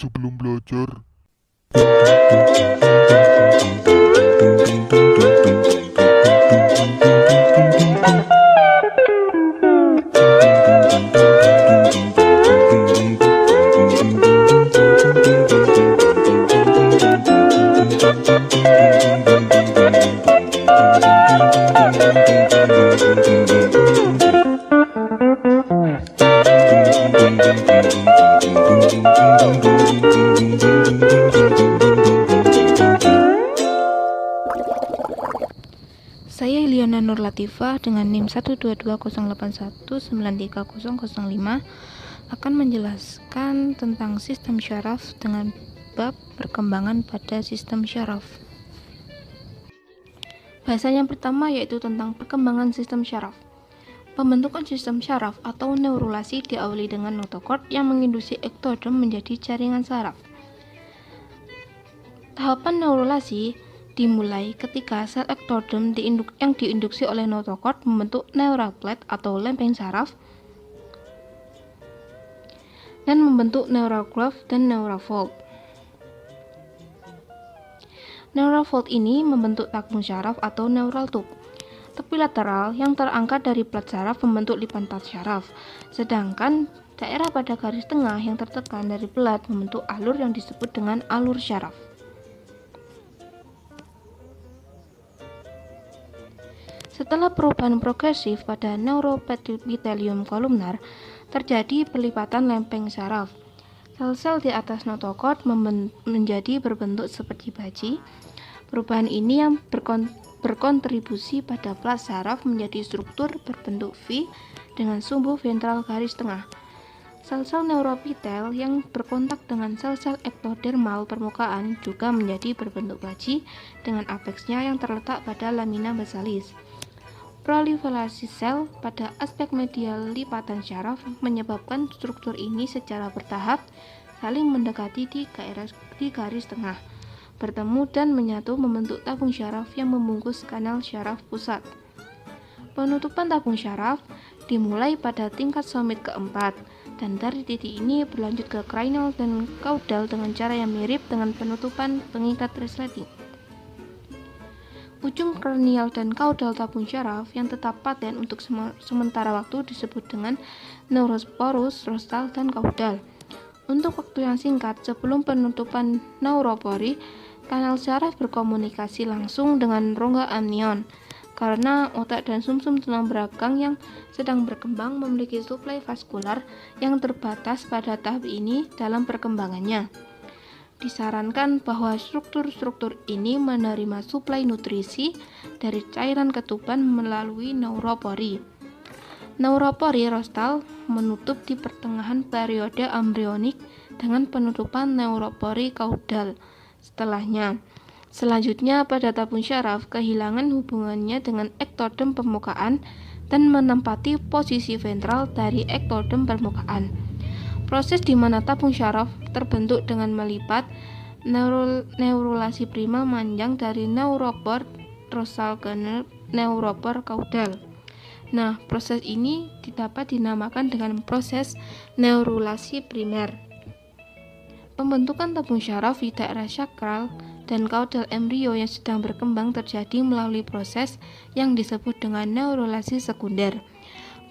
sebelum belajar. Saya Iliana Nur Latifah dengan NIM 12208193005 akan menjelaskan tentang sistem syaraf dengan bab perkembangan pada sistem syaraf. Bahasan yang pertama yaitu tentang perkembangan sistem syaraf. Pembentukan sistem syaraf atau neurulasi diawali dengan notokord yang menginduksi ektodem menjadi jaringan saraf. Tahapan neurulasi dimulai ketika sel ektodem yang diinduksi oleh notokord membentuk neural plate atau lempeng saraf dan membentuk neural groove dan neural fold. Neural fold ini membentuk tabung syaraf atau neural tube. Tepi lateral yang terangkat dari plat saraf membentuk lipatan syaraf, sedangkan daerah pada garis tengah yang tertekan dari plat membentuk alur yang disebut dengan alur syaraf. Setelah perubahan progresif pada neuroepitelium kolumnar, terjadi pelipatan lempeng saraf. Sel-sel di atas notokord menjadi berbentuk seperti baji. Perubahan ini yang berkontribusi pada plat saraf menjadi struktur berbentuk V dengan sumbu ventral garis tengah. Sel-sel neuroepitel yang berkontak dengan sel-sel ektodermal permukaan juga menjadi berbentuk baji dengan apeksnya yang terletak pada lamina basalis. Proliferasi sel pada aspek medial lipatan syaraf menyebabkan struktur ini secara bertahap saling mendekati di garis tengah, bertemu dan menyatu membentuk tabung syaraf yang membungkus kanal syaraf pusat. Penutupan tabung syaraf dimulai pada tingkat somit keempat, dan dari titik ini berlanjut ke cranial dan caudal dengan cara yang mirip dengan penutupan pengikat resleting. Ujung kranial dan kaudal tabung syaraf yang tetap paten untuk sementara waktu disebut dengan neurosporus, rostal, dan kaudal. Untuk waktu yang singkat sebelum penutupan neuropori, kanal syaraf berkomunikasi langsung dengan rongga amnion, karena otak dan sumsum tulang belakang yang sedang berkembang memiliki suplai vaskular yang terbatas pada tahap ini dalam perkembangannya. Disarankan bahwa struktur-struktur ini menerima suplai nutrisi dari cairan ketuban melalui neuropori. Neuropori rostal menutup di pertengahan periode embrionik dengan penutupan neuropori kaudal selanjutnya pada tabung syaraf kehilangan hubungannya dengan ektodem permukaan dan menempati posisi ventral dari ektodem permukaan. Proses di mana tabung syaraf terbentuk dengan melipat neurulasi primal manjang dari neuropor rostal ke neuropor kaudal. Nah, proses ini dapat dinamakan dengan proses neurulasi primer. Pembentukan tabung syaraf di daerah sakral dan kaudal embrio yang sedang berkembang terjadi melalui proses yang disebut dengan neurulasi sekunder.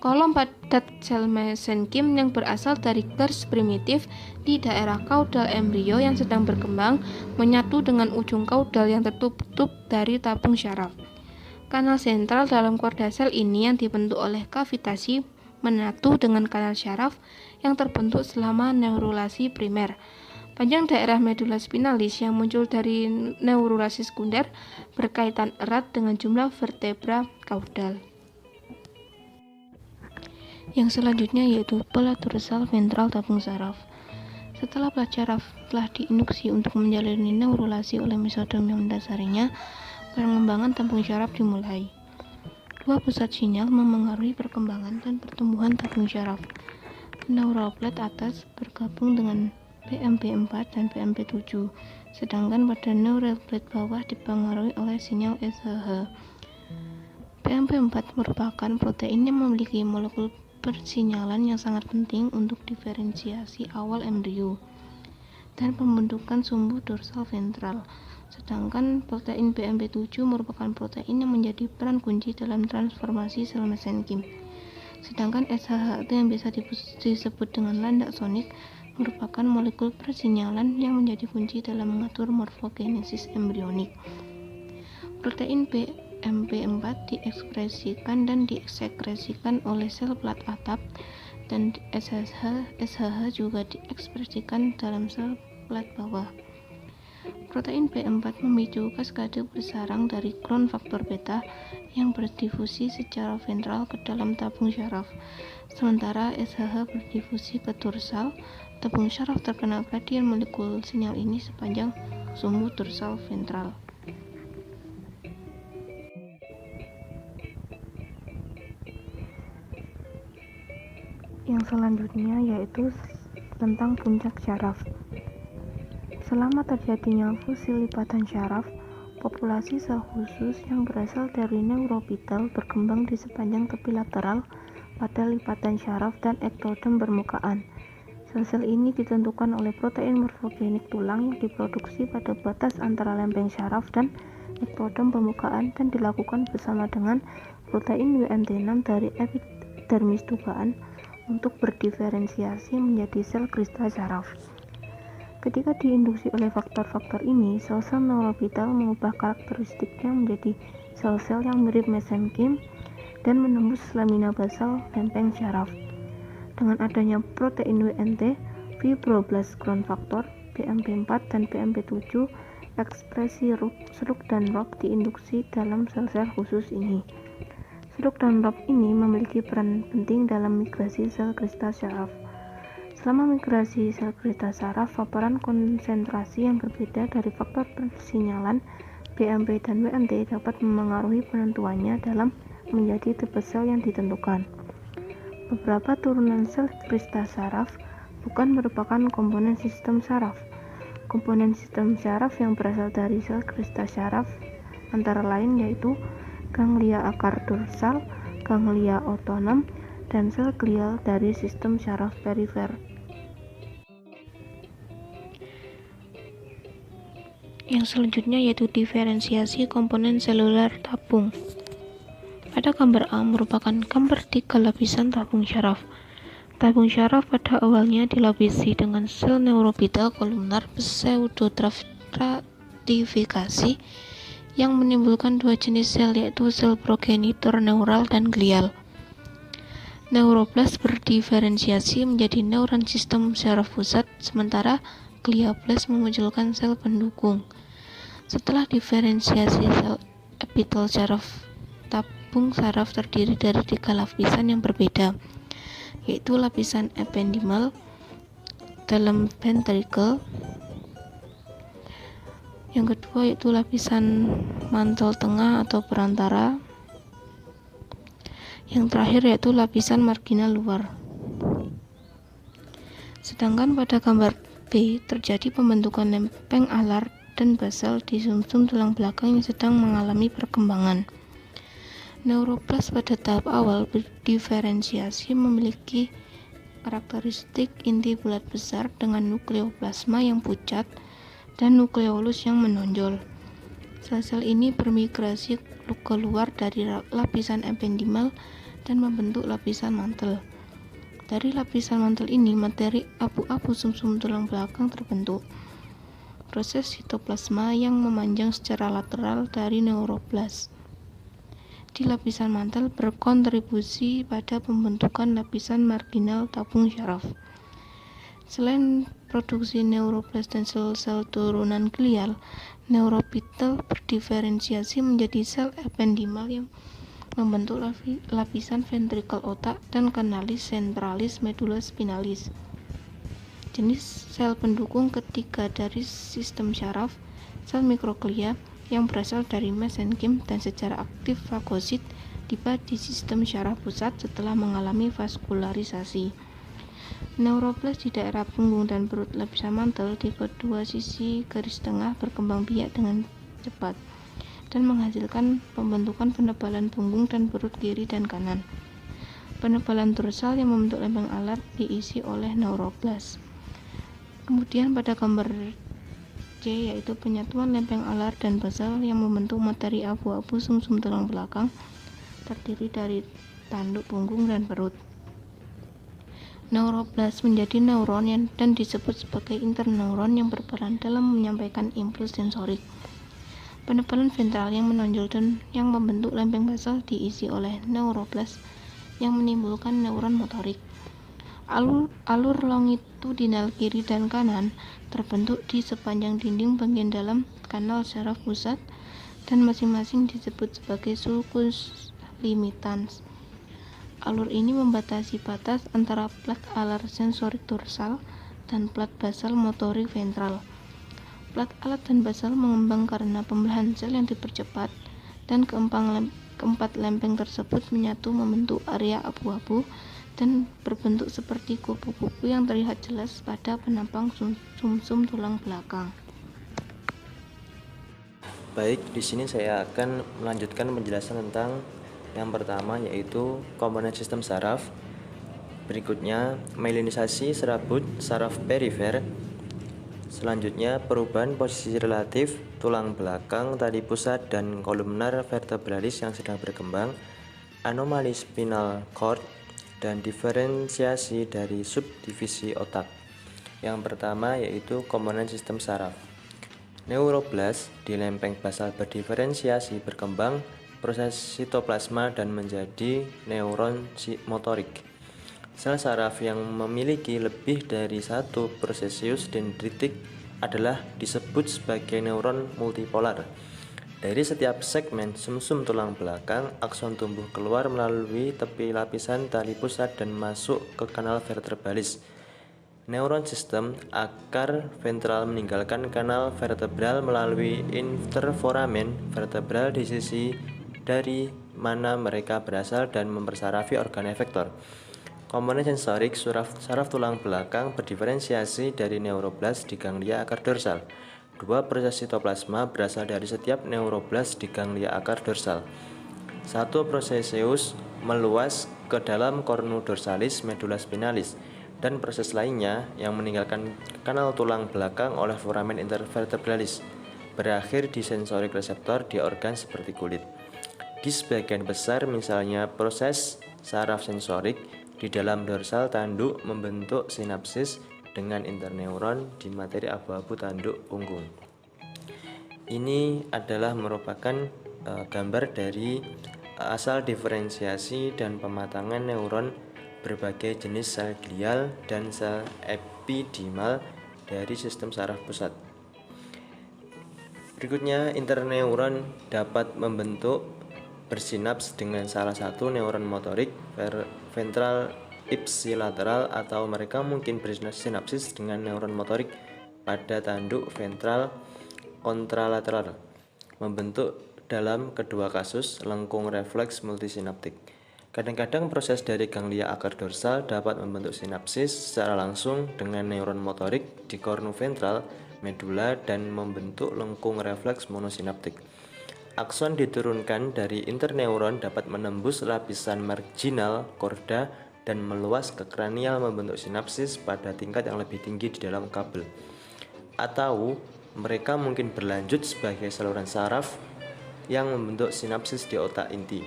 Kolom padat sel mesenkim yang berasal dari garis primitif di daerah kaudal embrio yang sedang berkembang menyatu dengan ujung kaudal yang tertutup dari tabung syaraf. Kanal sentral dalam korda sel ini yang dibentuk oleh kavitasi menyatu dengan kanal syaraf yang terbentuk selama neurulasi primer. Panjang daerah medula spinalis yang muncul dari neurulasi sekunder berkaitan erat dengan jumlah vertebra kaudal. Yang selanjutnya yaitu plat dorsal ventral tabung saraf. Setelah plat syaraf telah diinduksi untuk menjalani neurulasi oleh mesodom yang mendasarinya, pengembangan tabung syaraf dimulai. Dua pusat sinyal memengaruhi perkembangan dan pertumbuhan tabung syaraf. Neural plate atas bergabung dengan BMP4 dan BMP7, sedangkan pada neural plate bawah dipengaruhi oleh sinyal SHH. BMP4 merupakan protein yang memiliki molekul persinyalan yang sangat penting untuk diferensiasi awal embrio. dan pembentukan sumbu dorsal ventral. Sedangkan protein BMP7 merupakan protein yang menjadi peran kunci dalam transformasi sel mesenkim. Sedangkan SHH yang biasa disebut dengan landak sonik merupakan molekul persinyalan yang menjadi kunci dalam mengatur morfogenesis embrionik. Protein BMP4 diekspresikan dan disekresikan oleh sel pelat atap, dan SHH juga diekspresikan dalam sel pelat bawah. Protein B4 memicu kaskade bersarang dari Crohn faktor beta yang berdifusi secara ventral ke dalam tabung syaraf, sementara SHH berdifusi ke dorsal. Tabung syaraf terkena gradien molekul sinyal ini sepanjang sumbu dorsal ventral. Yang selanjutnya yaitu tentang puncak syaraf. Selama terjadinya fusi lipatan syaraf, populasi sel khusus yang berasal dari neuropitel berkembang di sepanjang tepi lateral pada lipatan syaraf dan ektodem permukaan. Sel-sel ini ditentukan oleh protein morfogenik tulang yang diproduksi pada batas antara lempeng syaraf dan ektodem permukaan dan dilakukan bersama dengan protein WNT6 dari epidermis dugaan untuk berdiferensiasi menjadi sel kristal syaraf. Ketika diinduksi oleh faktor-faktor ini, sel-sel neuropitel mengubah karakteristiknya menjadi sel-sel yang mirip mesenkim dan menembus lamina basal lempeng syaraf. Dengan adanya protein WNT, fibroblast Crohn faktor, BMP4 dan BMP7, ekspresi SRUK dan ROP diinduksi dalam sel-sel khusus ini. SRUK dan ROP ini memiliki peran penting dalam migrasi sel kristal syaraf. Selama migrasi sel kristal syaraf, paparan konsentrasi yang berbeda dari faktor persinyalan BMP dan WNT dapat memengaruhi penentuannya dalam menjadi tipe sel yang ditentukan. Beberapa turunan sel kristal syaraf bukan merupakan komponen sistem syaraf. Komponen sistem syaraf yang berasal dari sel kristal syaraf antara lain yaitu ganglia akar dorsal, ganglia otonom, dan sel glial dari sistem syaraf perifer. Yang selanjutnya yaitu diferensiasi komponen seluler tabung. Pada gambar A merupakan gambar 3 lapisan tabung syaraf. Tabung syaraf pada awalnya dilapisi dengan sel neuropitel kolumnar pseudostratifikasi yang menimbulkan dua jenis sel yaitu sel progenitor neural dan glial. Neuroblast berdiferensiasi menjadi neuron sistem syaraf pusat, sementara glioblast memunculkan sel pendukung. Setelah diferensiasi sel epitel syaraf, tabung syaraf terdiri dari 3 lapisan yang berbeda, yaitu lapisan ependimal dalam ventricle, yang kedua yaitu lapisan mantel tengah atau perantara, yang terakhir yaitu lapisan marginal luar. Sedangkan pada gambar B terjadi pembentukan lempeng alar dan basal di sumsum tulang belakang yang sedang mengalami perkembangan. Neuroblast pada tahap awal berdiferensiasi memiliki karakteristik inti bulat besar dengan nukleoplasma yang pucat dan nukleolus yang menonjol. Sel-sel ini bermigrasi keluar dari lapisan ependimal dan membentuk lapisan mantel. Dari lapisan mantel ini, materi abu-abu sumsum tulang belakang terbentuk. Proses sitoplasma yang memanjang secara lateral dari neuroblast di lapisan mantel berkontribusi pada pembentukan lapisan marginal tabung syaraf. Selain produksi neuroblast dan sel-sel turunan glial, neuropitel berdiferensiasi menjadi sel ependimal yang membentuk lapisan ventrikel otak dan kanalis centralis medulospinalis. Jenis sel pendukung ketiga dari sistem syaraf, sel mikroglia yang berasal dari mesenkim dan secara aktif fagosit tiba di sistem syaraf pusat setelah mengalami vaskularisasi. Neuroblast di daerah punggung dan perut lapisan mantel di kedua sisi garis tengah berkembang biak dengan cepat dan menghasilkan pembentukan penebalan punggung dan perut kiri dan kanan. Penebalan dorsal yang membentuk lempeng alar diisi oleh neuroblast. Kemudian pada gambar C yaitu penyatuan lempeng alar dan basal yang membentuk materi abu-abu sumsum tulang belakang terdiri dari tanduk punggung dan perut. Neuroblas menjadi neuron dan disebut sebagai interneuron yang berperan dalam menyampaikan impuls sensorik. Penebalan ventral yang menonjol dan yang membentuk lempeng basal diisi oleh neuroblas yang menimbulkan neuron motorik. Alur longitudinal kiri dan kanan terbentuk di sepanjang dinding bagian dalam kanal saraf pusat dan masing-masing disebut sebagai sulcus limitans. Alur ini membatasi batas antara plat alar sensorik dorsal dan plat basal motorik ventral. Plat alar dan basal mengembang karena pembelahan sel yang dipercepat dan keempat lempeng tersebut menyatu membentuk area abu-abu dan berbentuk seperti kupu-kupu yang terlihat jelas pada penampang sumsum tulang belakang. Baik, di sini saya akan melanjutkan penjelasan tentang yang pertama yaitu komponen sistem saraf. Berikutnya, myelinisasi serabut saraf perifer. Selanjutnya, perubahan posisi relatif tulang belakang, tali pusat, dan kolumnar vertebralis yang sedang berkembang, anomali spinal cord, dan diferensiasi dari subdivisi otak. Yang pertama yaitu komponen sistem saraf. Neuroblas di lempeng basal berdiferensiasi berkembang proses sitoplasma dan menjadi neuron motorik. Sel saraf yang memiliki lebih dari satu proses dendritik adalah disebut sebagai neuron multipolar. Dari setiap segmen sumsum tulang belakang, akson tumbuh keluar melalui tepi lapisan tali pusat dan masuk ke kanal vertebralis. Neuron sistem akar ventral meninggalkan kanal vertebral melalui interforamen vertebral di sisi dari mana mereka berasal dan mempersarafi organ efektor. Komponen sensorik saraf tulang belakang berdiferensiasi dari neuroblas di ganglia akar dorsal. Dua proses sitoplasma berasal dari setiap neuroblas di ganglia akar dorsal. Satu proseseus meluas ke dalam cornu dorsalis medula spinalis, dan proses lainnya yang meninggalkan kanal tulang belakang oleh foramen intervertebralis berakhir di sensorik reseptor di organ seperti kulit. Di sebagian besar misalnya proses saraf sensorik di dalam dorsal tanduk membentuk sinapsis dengan interneuron di materi abu-abu tanduk punggung. Ini adalah merupakan gambar dari asal diferensiasi dan pematangan neuron berbagai jenis sel glial dan sel epidimal dari sistem saraf pusat. Berikutnya, interneuron dapat membentuk bersinaps dengan salah satu neuron motorik ventral ipsilateral atau mereka mungkin bersinapsis dengan neuron motorik pada tanduk ventral kontralateral, membentuk dalam kedua kasus lengkung refleks multisinaptik. Kadang-kadang proses dari ganglia akar dorsal dapat membentuk sinapsis secara langsung dengan neuron motorik di kornu ventral medula dan membentuk lengkung refleks monosinaptik. Akson diturunkan dari interneuron dapat menembus lapisan marginal korda dan meluas ke kranial membentuk sinapsis pada tingkat yang lebih tinggi di dalam kabel. Atau mereka mungkin berlanjut sebagai saluran saraf yang membentuk sinapsis di otak inti.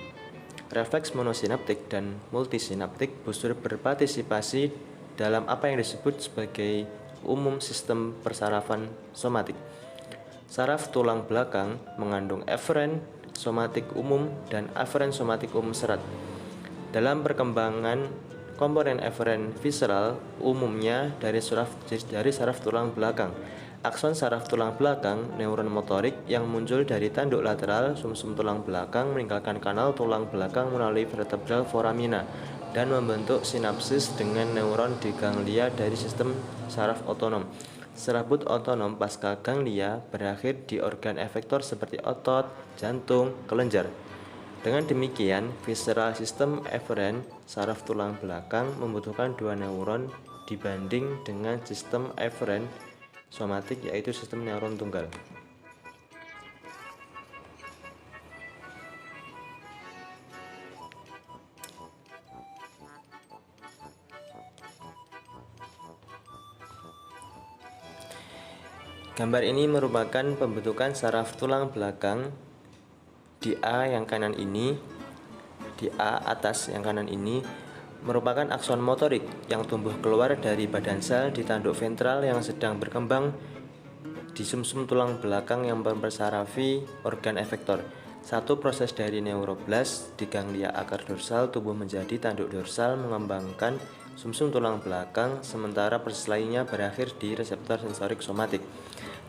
Refleks monosinaptik dan multisinaptik justru berpartisipasi dalam apa yang disebut sebagai umum sistem persarafan somatik. Saraf tulang belakang mengandung eferen somatik umum dan aferen somatik umum serat. Dalam perkembangan komponen eferen visceral umumnya dari saraf tulang belakang. Akson saraf tulang belakang, neuron motorik yang muncul dari tanduk lateral sumsum tulang belakang meninggalkan kanal tulang belakang melalui vertebral foramina dan membentuk sinapsis dengan neuron di ganglia dari sistem saraf otonom. Serabut otonom pasca ganglia berakhir di organ efektor seperti otot, jantung, kelenjar. Dengan demikian, visceral sistem eferen saraf tulang belakang membutuhkan dua neuron dibanding dengan sistem eferen somatik yaitu sistem neuron tunggal. Gambar ini merupakan pembentukan saraf tulang belakang di A yang kanan ini, di A atas yang kanan ini merupakan akson motorik yang tumbuh keluar dari badan sel di tanduk ventral yang sedang berkembang di sumsum tulang belakang yang mempersarafi organ efektor. Satu proses dari neuroblas di ganglia akar dorsal tumbuh menjadi tanduk dorsal mengembangkan sumsum tulang belakang, sementara proses lainnya berakhir di reseptor sensorik somatik.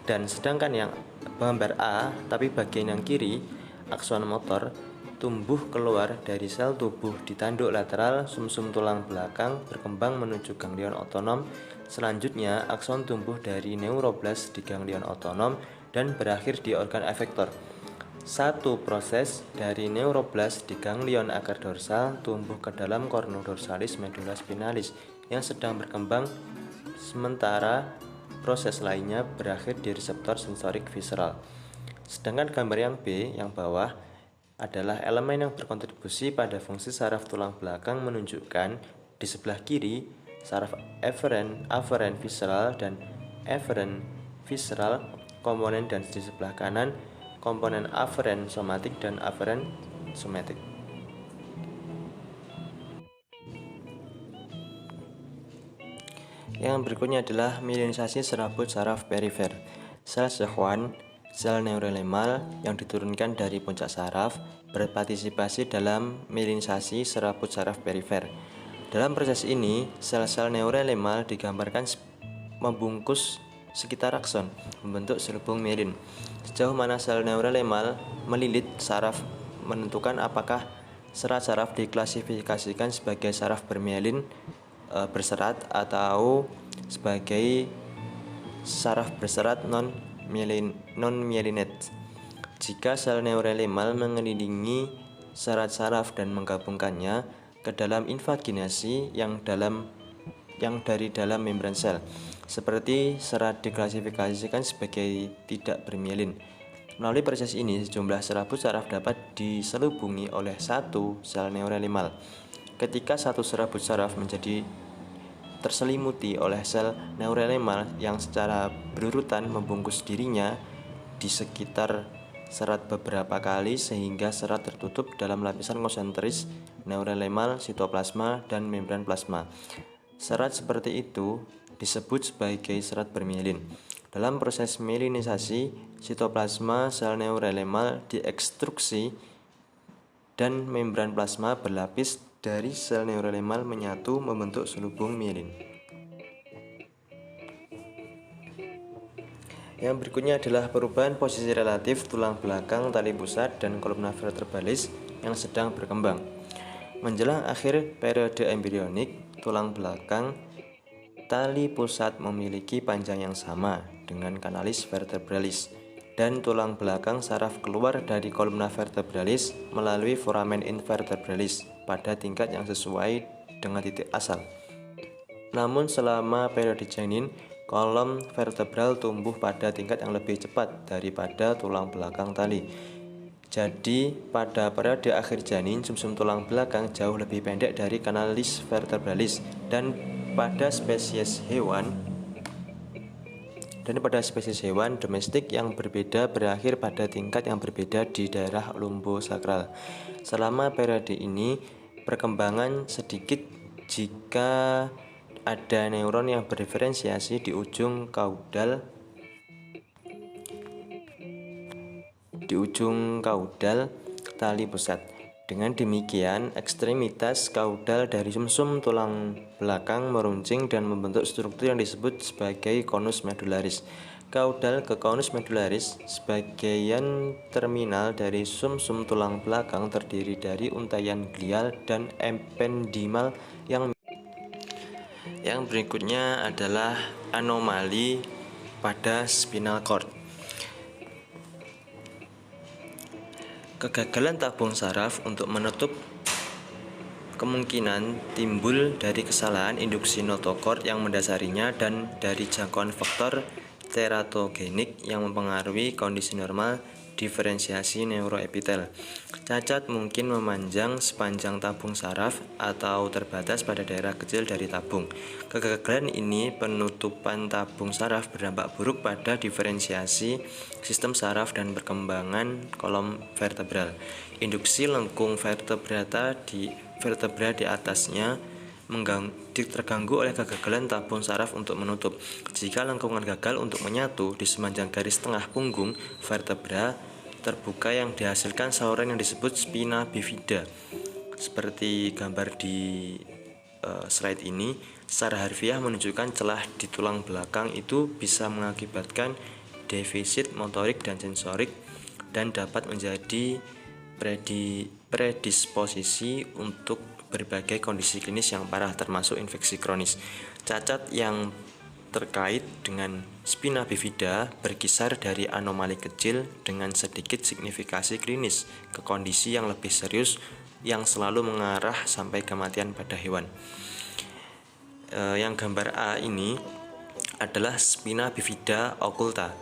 Dan sedangkan yang gambar A, tapi bagian yang kiri, akson motor tumbuh keluar dari sel tubuh di tanduk lateral sumsum tulang belakang berkembang menuju ganglion otonom. Selanjutnya, akson tumbuh dari neuroblas di ganglion otonom dan berakhir di organ efektor. Satu proses dari neuroblas di ganglion akar dorsal tumbuh ke dalam cornu dorsalis medulla spinalis yang sedang berkembang, sementara proses lainnya berakhir di reseptor sensorik visceral. Sedangkan gambar yang B yang bawah adalah elemen yang berkontribusi pada fungsi saraf tulang belakang, menunjukkan di sebelah kiri saraf afferent visceral dan efferent visceral komponen, dan di sebelah kanan komponen afferent somatik dan afferent somatik. Yang berikutnya adalah mielinisasi serabut saraf perifer. Sel Schwann, sel neurolemal yang diturunkan dari puncak saraf, berpartisipasi dalam mielinisasi serabut saraf perifer. Dalam proses ini, sel-sel neurolemal digambarkan membungkus sekitar akson, membentuk selubung mielin. Sejauh mana sel neurolemal melilit saraf menentukan apakah serat saraf diklasifikasikan sebagai saraf bermielin berserat atau sebagai saraf berserat non-mielinate. Jika sel neurolemal mengelilingi serat saraf dan menggabungkannya ke dalam invaginasi yang dari dalam membran sel, seperti serat diklasifikasikan sebagai tidak bermielin. Melalui proses ini, sejumlah serabut saraf dapat diselubungi oleh satu sel neurolemal. Ketika satu serabut saraf menjadi terselimuti oleh sel neurolemal yang secara berurutan membungkus dirinya di sekitar serat beberapa kali sehingga serat tertutup dalam lapisan konsentris neurolemal, sitoplasma, dan membran plasma. Serat seperti itu disebut sebagai serat bermielin. Dalam proses mielinisasi, sitoplasma sel neurolemal diekstruksi dan membran plasma berlapis dari sel neurolemal menyatu membentuk selubung mielin. Yang berikutnya adalah perubahan posisi relatif tulang belakang, tali pusat, dan kolumna vertebralis yang sedang berkembang. Menjelang akhir periode embrionik, tulang belakang tali pusat memiliki panjang yang sama dengan kanalis vertebralis, dan tulang belakang saraf keluar dari kolumna vertebralis melalui foramen invertebralis pada tingkat yang sesuai dengan titik asal. Namun selama periode janin, kolom vertebral tumbuh pada tingkat yang lebih cepat daripada tulang belakang tali. Jadi pada periode akhir janin, sumsum tulang belakang jauh lebih pendek dari kanalis vertebralis, dan pada spesies hewan domestik yang berbeda berakhir pada tingkat yang berbeda di daerah lumbosakral. Selama periode ini, perkembangan sedikit jika ada neuron yang berdiferensiasi di ujung kaudal tali pusat. Dengan demikian, ekstremitas kaudal dari sumsum tulang belakang meruncing dan membentuk struktur yang disebut sebagai konus medularis. Kaudal ke konus medularis, sebagian terminal dari sumsum tulang belakang terdiri dari untaian glial dan ependimal. Yang berikutnya adalah anomali pada spinal cord. Kegagalan tabung saraf untuk menutup kemungkinan timbul dari kesalahan induksi notochord yang mendasarinya dan dari jangkauan faktor teratogenik yang mempengaruhi kondisi normal diferensiasi neuroepitel. Cacat mungkin memanjang sepanjang tabung saraf atau terbatas pada daerah kecil dari tabung. Kegagalan ini penutupan tabung saraf berdampak buruk pada diferensiasi sistem saraf dan perkembangan kolom vertebral. Induksi lengkung vertebra di atasnya terganggu oleh kegagalan tabung saraf untuk menutup. Jika lengkungan gagal untuk menyatu di sepanjang garis tengah punggung vertebra terbuka yang dihasilkan saluran yang disebut spina bifida. Seperti gambar di slide ini, secara harfiah menunjukkan celah di tulang belakang itu bisa mengakibatkan defisit motorik dan sensorik dan dapat menjadi predisposisi untuk berbagai kondisi klinis yang parah termasuk infeksi kronis. Cacat yang terkait dengan spina bifida berkisar dari anomali kecil dengan sedikit signifikasi klinis ke kondisi yang lebih serius yang selalu mengarah sampai kematian pada hewan. Yang gambar A ini adalah spina bifida occulta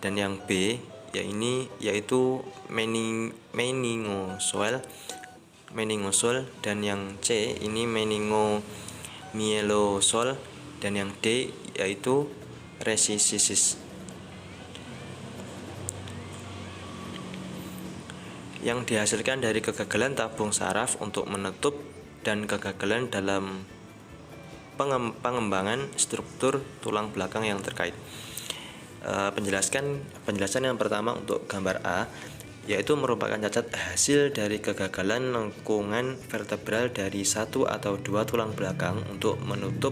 dan yang B yaitu meningosol dan yang C ini meningomyelosol dan yang D yaitu recessisis. Yang dihasilkan dari kegagalan tabung saraf untuk menutup dan kegagalan dalam pengembangan struktur tulang belakang yang terkait. Penjelasan yang pertama untuk gambar A yaitu merupakan cacat hasil dari kegagalan lengkungan vertebral dari satu atau dua tulang belakang untuk menutup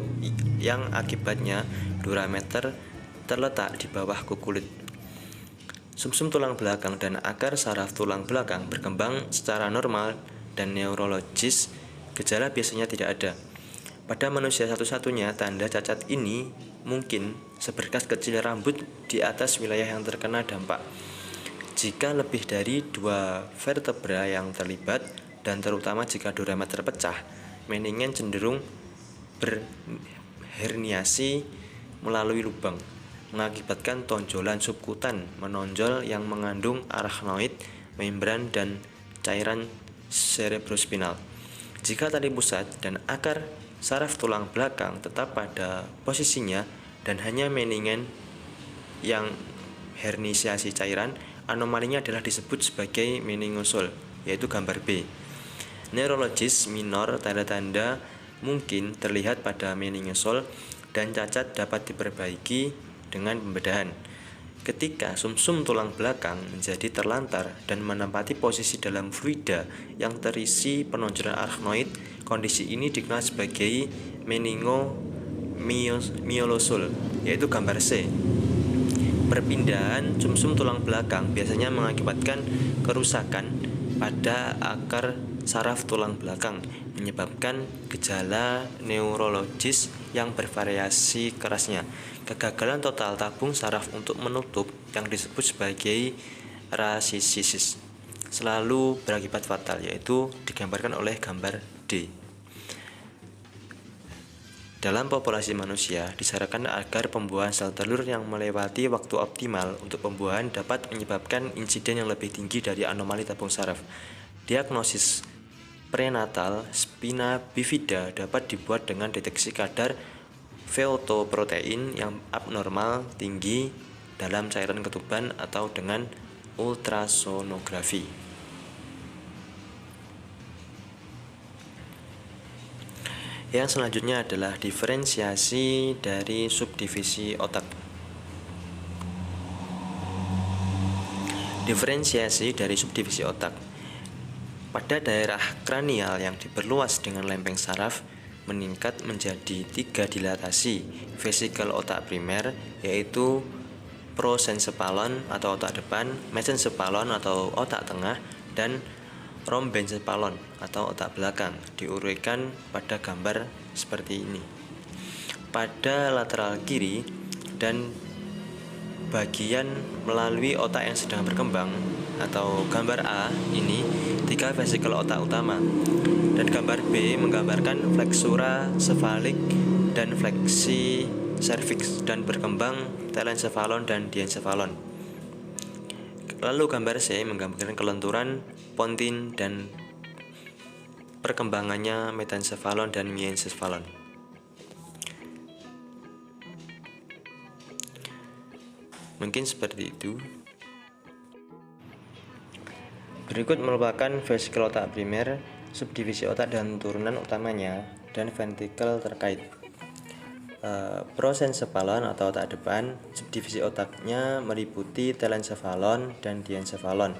yang akibatnya durameter terletak di bawah kulit. Sumsum tulang belakang dan akar saraf tulang belakang berkembang secara normal dan neurologis, gejala biasanya tidak ada. Pada manusia satu-satunya tanda cacat ini mungkin seberkas kecil rambut di atas wilayah yang terkena dampak. Jika lebih dari dua vertebra yang terlibat dan terutama jika durameter pecah, meningen cenderung berherniasi melalui lubang, mengakibatkan tonjolan subkutan menonjol yang mengandung arachnoid, membran, dan cairan cerebrospinal. Jika tali pusat dan akar saraf tulang belakang tetap pada posisinya dan hanya meningen yang herniasi cairan, anomalinya adalah disebut sebagai meningosol, yaitu gambar B. Neurologis minor tanda-tanda mungkin terlihat pada meningosol dan cacat dapat diperbaiki dengan pembedahan. Ketika sumsum tulang belakang menjadi terlantar dan menempati posisi dalam fluida yang terisi penonjolan arachnoid, kondisi ini dikenal sebagai meningomyelosol, yaitu gambar C. Perpindahan sumsum tulang belakang biasanya mengakibatkan kerusakan pada akar saraf tulang belakang, menyebabkan gejala neurologis yang bervariasi kerasnya. Kegagalan total tabung saraf untuk menutup yang disebut sebagai recessisis selalu berakibat fatal, yaitu digambarkan oleh gambar D. Dalam populasi manusia, disarankan agar pembuahan sel telur yang melewati waktu optimal untuk pembuahan dapat menyebabkan insiden yang lebih tinggi dari anomali tabung saraf. Diagnosis prenatal spina bifida dapat dibuat dengan deteksi kadar veotoprotein yang abnormal tinggi dalam cairan ketuban atau dengan ultrasonografi. Yang selanjutnya adalah diferensiasi dari subdivisi otak. Diferensiasi dari subdivisi otak. Pada daerah kranial yang diperluas dengan lempeng saraf meningkat menjadi 3 dilatasi vesikel otak primer, yaitu prosencephalon atau otak depan, mesencephalon atau otak tengah, dan rhombencephalon atau otak belakang, diuraikan pada gambar seperti ini. Pada lateral kiri dan bagian melalui otak yang sedang berkembang atau gambar A ini 3 vesikel otak utama, dan gambar B menggambarkan flexura cephalic dan fleksi cervix dan berkembang telencephalon dan diencephalon. Lalu gambar C menggambarkan kelenturan, pontin, dan perkembangannya metansefalon dan miensefalon. Mungkin seperti itu. Berikut merupakan vesikel otak primer, subdivisi otak dan turunan utamanya, dan ventrikel terkait. Prosencephalon atau otak depan, subdivisi otaknya meliputi telencephalon dan diencephalon.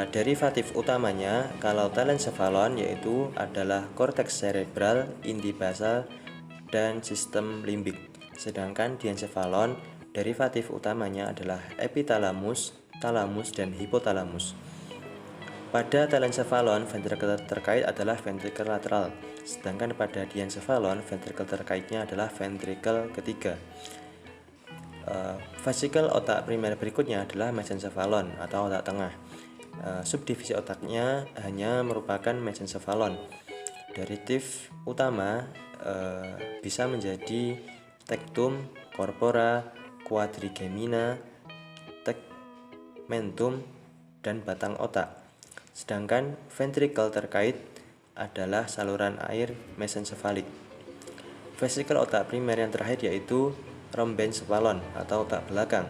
Derivatif utamanya kalau telencephalon yaitu adalah korteks cerebral, inti basal, dan sistem limbik. Sedangkan diencephalon derivatif utamanya adalah epitalamus, talamus, dan hipotalamus. Pada telencephalon, ventrikel terkait adalah ventrikel lateral, sedangkan pada diencephalon, ventrikel terkaitnya adalah ventrikel ketiga. Vesikel otak primer berikutnya adalah mesencephalon atau otak tengah. Subdivisi otaknya hanya merupakan mesencephalon. Derivatif utama bisa menjadi tectum, corpora, quadrigemina, tegmentum, dan batang otak. Sedangkan ventrikel terkait adalah saluran air mesencephalic. Vesikel otak primer yang terakhir yaitu rhombencephalon atau otak belakang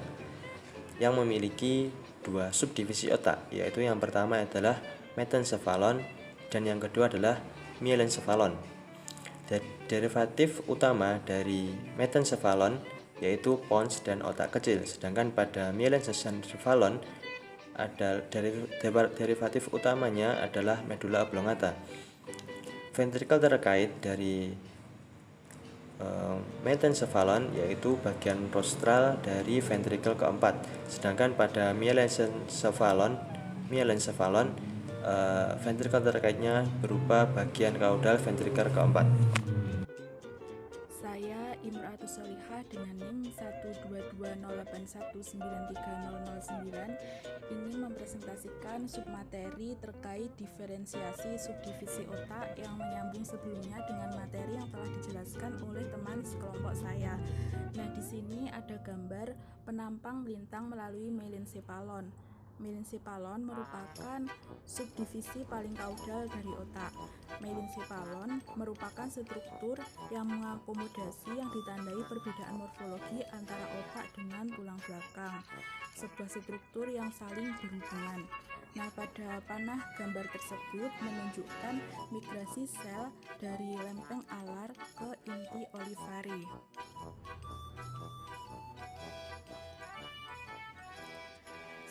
yang memiliki dua subdivisi otak, yaitu yang pertama adalah metencephalon dan yang kedua adalah mielencephalon. Derivatif utama dari metencephalon yaitu pons dan otak kecil, sedangkan pada mielencephalon ada derivatif utamanya adalah medula oblongata. Ventrikel terkait dari metencephalon yaitu bagian rostral dari ventrikel keempat, sedangkan pada mielencephalon ventrikel terkaitnya berupa bagian kaudal ventrikel keempat. Saya Imratus Solihah dengan NIM 12208193009 ingin mempresentasikan submateri terkait diferensiasi subdivisi otak yang menyambung sebelumnya dengan materi yang telah dijelaskan oleh teman sekelompok saya. Nah, di sini ada gambar penampang melintang melalui mielencephalon. Mielencephalon merupakan subdivisi paling kaudal dari otak. Mielencephalon merupakan struktur yang mengakomodasi yang ditandai perbedaan morfologi antara otak dengan tulang belakang, sebuah struktur yang saling berhubungan. Nah, pada panah gambar tersebut menunjukkan migrasi sel dari lempeng alar ke inti olivari.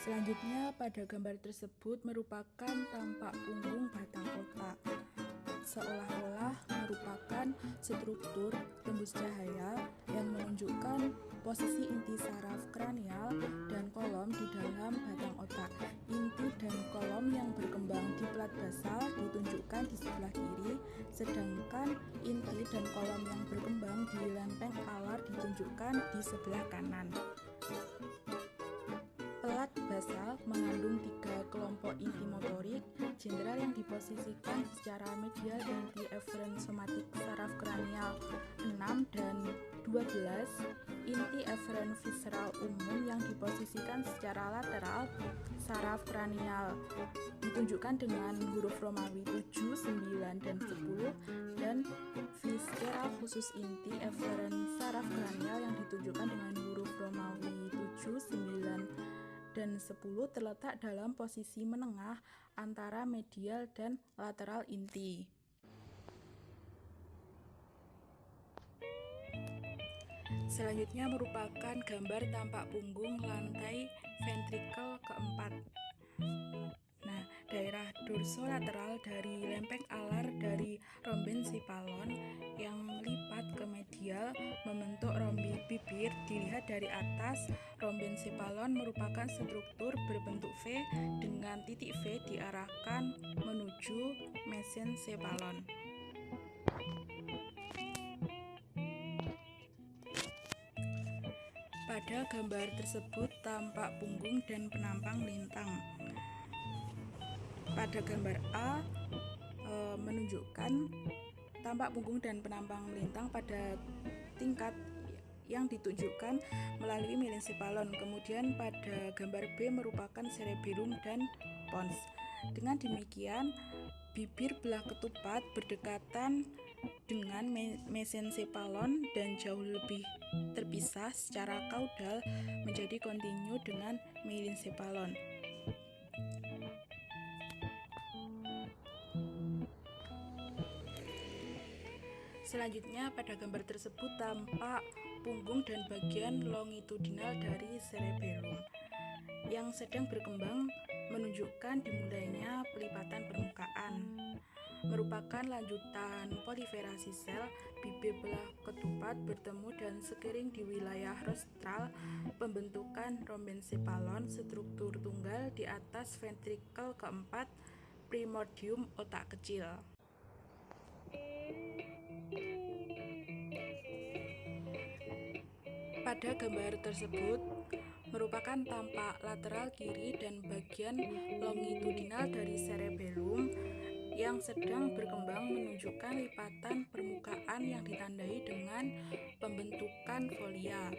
Selanjutnya, pada gambar tersebut merupakan tampak punggung batang otak, seolah-olah merupakan struktur tembus cahaya yang menunjukkan posisi inti saraf kranial dan kolom di dalam batang otak. Inti dan kolom yang berkembang di plat basal ditunjukkan di sebelah kiri, sedangkan inti dan kolom yang berkembang di lempeng alar ditunjukkan di sebelah kanan. Pelat basal mengandung 3 kelompok inti motorik jenderal yang diposisikan secara medial inti eferen somatik saraf kranial 6 dan 12, inti eferen visceral umum yang diposisikan secara lateral saraf kranial ditunjukkan dengan huruf Romawi 7, 9, dan 10, dan visceral khusus inti eferen saraf kranial yang ditunjukkan dengan huruf Romawi 7, 9, dan 10 terletak dalam posisi menengah antara medial dan lateral inti. Selanjutnya merupakan gambar tampak punggung lantai ventrikel keempat. Nah, daerah dorsolateral dari lempeng alar dari rhombencephalon yang lipat ke medial membentuk rombi bibir dilihat dari atas. Rhombencephalon merupakan struktur berbentuk V dengan titik V diarahkan menuju mesencephalon. Pada gambar tersebut tampak punggung dan penampang lintang. Pada gambar A menunjukkan tampak punggung dan penampang melintang pada tingkat yang ditunjukkan melalui melencephalon. Kemudian pada gambar B merupakan cerebellum dan pons. Dengan demikian, bibir belah ketupat berdekatan dengan mesencephalon dan jauh lebih terpisah secara kaudal menjadi kontinu dengan melencephalon. Selanjutnya, pada gambar tersebut tampak punggung dan bagian longitudinal dari cerebellum yang sedang berkembang, menunjukkan dimulainya pelipatan permukaan. Merupakan lanjutan proliferasi sel, bibir belah ketupat bertemu dan sekering di wilayah rostral, pembentukan rhombencephalon, struktur tunggal di atas ventrikel keempat, primordium otak kecil. Pada gambar tersebut merupakan tampak lateral kiri dan bagian longitudinal dari cerebellum yang sedang berkembang, menunjukkan lipatan permukaan yang ditandai dengan pembentukan folia.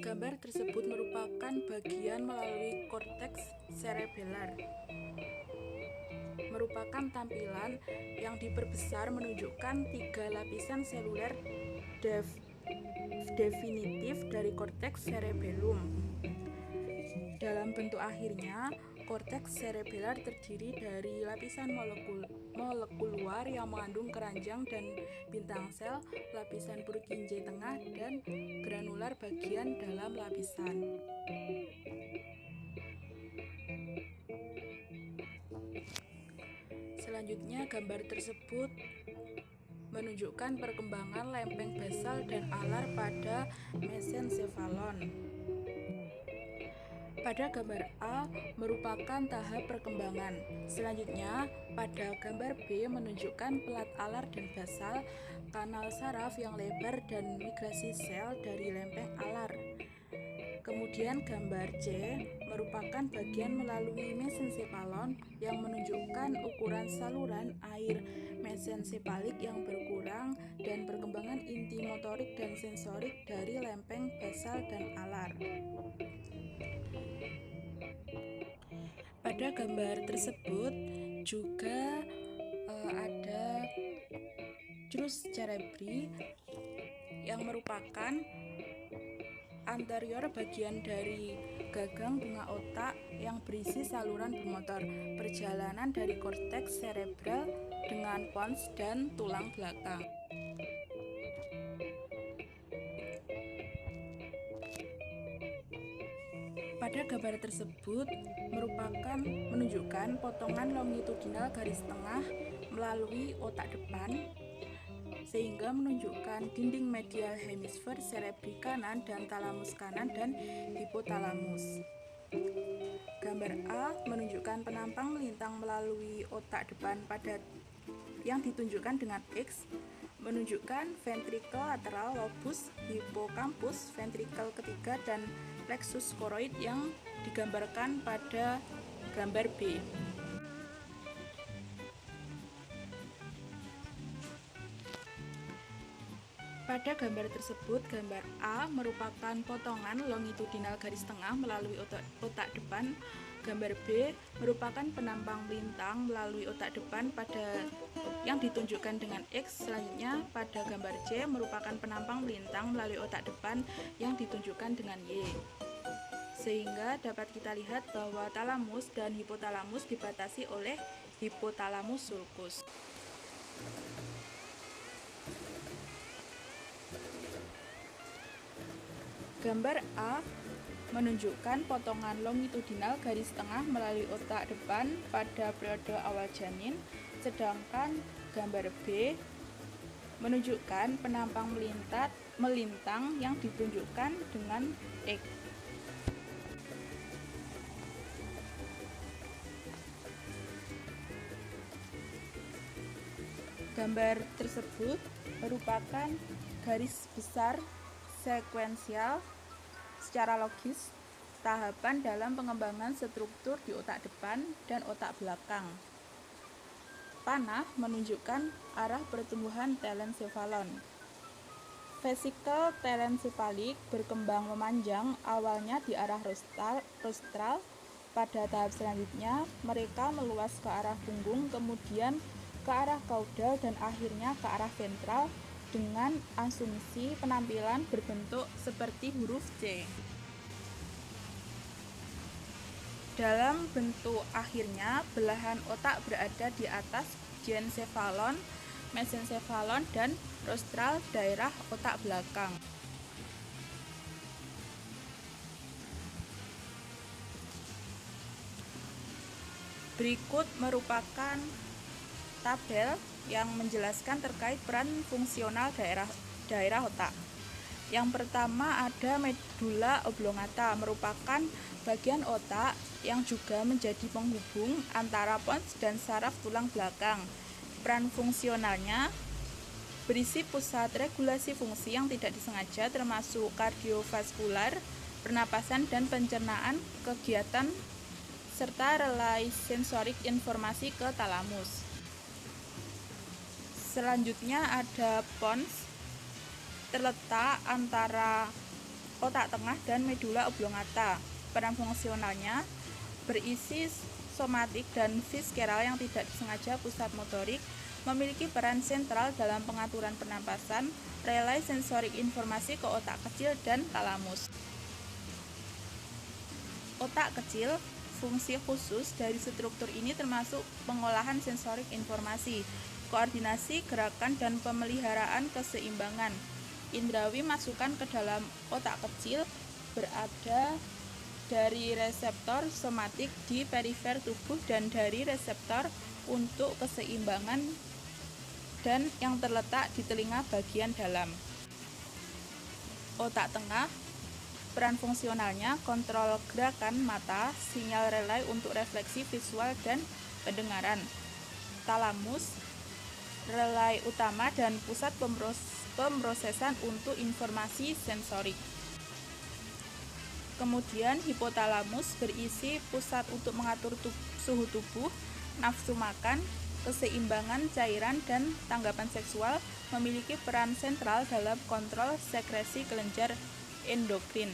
Gambar tersebut merupakan bagian melalui korteks cerebellar. Merupakan tampilan yang diperbesar, menunjukkan 3 lapisan seluler definitif dari korteks cerebellum. Dalam bentuk akhirnya, korteks cerebellar terdiri dari lapisan molekular yang mengandung keranjang dan bintang sel, lapisan Purkinje tengah, dan granular bagian dalam lapisan. Selanjutnya, gambar tersebut menunjukkan perkembangan lempeng basal dan alar pada mesencephalon. Pada gambar A merupakan tahap perkembangan. Selanjutnya, pada gambar B menunjukkan pelat alar dan basal, kanal saraf yang lebar, dan migrasi sel dari lempeng alar. Kemudian gambar C merupakan bagian melalui mesencephalon yang menunjukkan ukuran saluran air mesencephalic yang berkurang dan perkembangan inti motorik dan sensorik dari lempeng basal dan alar. Pada gambar tersebut juga ada jus cerebri yang merupakan anterior bagian dari gagang bunga otak yang berisi saluran bermotor, perjalanan dari korteks cerebral dengan pons dan tulang belakang. Pada gambar tersebut menunjukkan potongan longitudinal garis tengah melalui otak depan, sehingga menunjukkan dinding medial hemisfer cerebri kanan dan talamus kanan dan hipotalamus. Gambar A menunjukkan penampang melintang melalui otak depan pada yang ditunjukkan dengan X, menunjukkan ventrikel lateral, lobus, hippocampus, ventrikel ketiga, dan plexus choroid yang digambarkan pada gambar B. Pada gambar tersebut, gambar A merupakan potongan longitudinal garis tengah melalui otak depan. Gambar B merupakan penampang melintang melalui otak depan pada yang ditunjukkan dengan X. Selanjutnya, pada gambar C merupakan penampang melintang melalui otak depan yang ditunjukkan dengan Y. Sehingga dapat kita lihat bahwa talamus dan hipotalamus dibatasi oleh hipotalamus sulcus. Gambar A menunjukkan potongan longitudinal garis tengah melalui otak depan pada periode awal janin, sedangkan gambar B menunjukkan penampang melintang yang ditunjukkan dengan X. Gambar tersebut merupakan garis besar sekuensial secara logis tahapan dalam pengembangan struktur di otak depan dan otak belakang. panah menunjukkan arah pertumbuhan telencephalon. Vesikel telencephalic berkembang memanjang awalnya di arah rostral. Pada tahap selanjutnya, mereka meluas ke arah punggung, kemudian ke arah kaudal, dan akhirnya ke arah ventral dengan asumsi penampilan berbentuk seperti huruf C. Dalam bentuk akhirnya, belahan otak berada di atas diencephalon, mesencephalon, dan rostral daerah otak belakang. Berikut merupakan tabel yang menjelaskan terkait peran fungsional daerah otak. Yang pertama ada medula oblongata, merupakan bagian otak yang juga menjadi penghubung antara pons dan saraf tulang belakang. Peran fungsionalnya berisi pusat regulasi fungsi yang tidak disengaja termasuk kardiovaskular, pernapasan dan pencernaan, kegiatan serta relay sensorik informasi ke talamus. Selanjutnya ada pons, terletak antara otak tengah dan medula oblongata. Peran fungsionalnya berisi somatik dan visceral yang tidak disengaja pusat motorik, memiliki peran sentral dalam pengaturan pernapasan, relay sensorik informasi ke otak kecil dan talamus. Otak kecil, fungsi khusus dari struktur ini termasuk pengolahan sensorik informasi, koordinasi gerakan dan pemeliharaan keseimbangan. Indrawi masukkan ke dalam otak kecil berada dari reseptor somatik di perifer tubuh dan dari reseptor untuk keseimbangan dan yang terletak di telinga bagian dalam. Otak tengah, peran fungsionalnya kontrol gerakan mata, sinyal relay untuk refleksi visual dan pendengaran. Talamus, relay utama dan pusat pemrosesan untuk informasi sensorik. Kemudian hipotalamus berisi pusat untuk mengatur suhu tubuh, nafsu makan, keseimbangan cairan dan tanggapan seksual, memiliki peran sentral dalam kontrol sekresi kelenjar endokrin.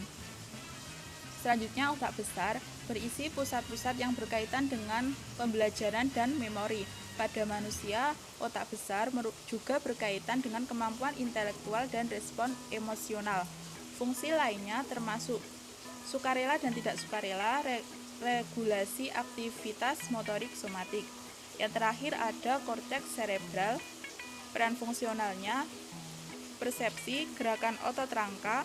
Selanjutnya otak besar berisi pusat-pusat yang berkaitan dengan pembelajaran dan memori. Pada manusia, otak besar juga berkaitan dengan kemampuan intelektual dan respon emosional. Fungsi lainnya termasuk sukarela dan tidak sukarela, regulasi aktivitas motorik somatik. Yang terakhir ada korteks cerebral. Peran fungsionalnya persepsi, gerakan otot rangka,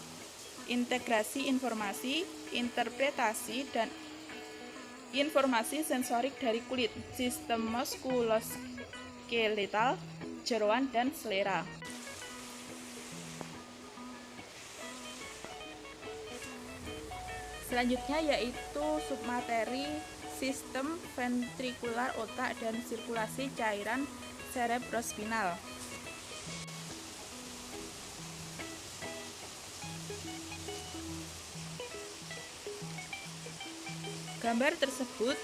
integrasi informasi, interpretasi, dan informasi sensorik dari kulit, sistem muskuloskeletal, jeroan, dan selera. Selanjutnya yaitu submateri sistem ventrikular otak dan sirkulasi cairan cerebrospinal. Gambar tersebut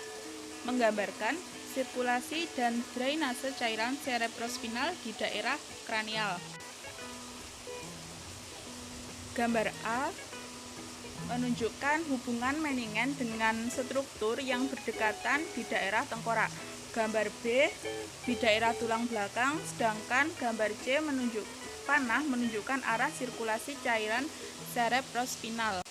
menggambarkan sirkulasi dan drainase cairan cerebrospinal di daerah kranial. Gambar A menunjukkan hubungan meningen dengan struktur yang berdekatan di daerah tengkorak. Gambar B di daerah tulang belakang, sedangkan gambar C panah menunjukkan arah sirkulasi cairan cerebrospinal.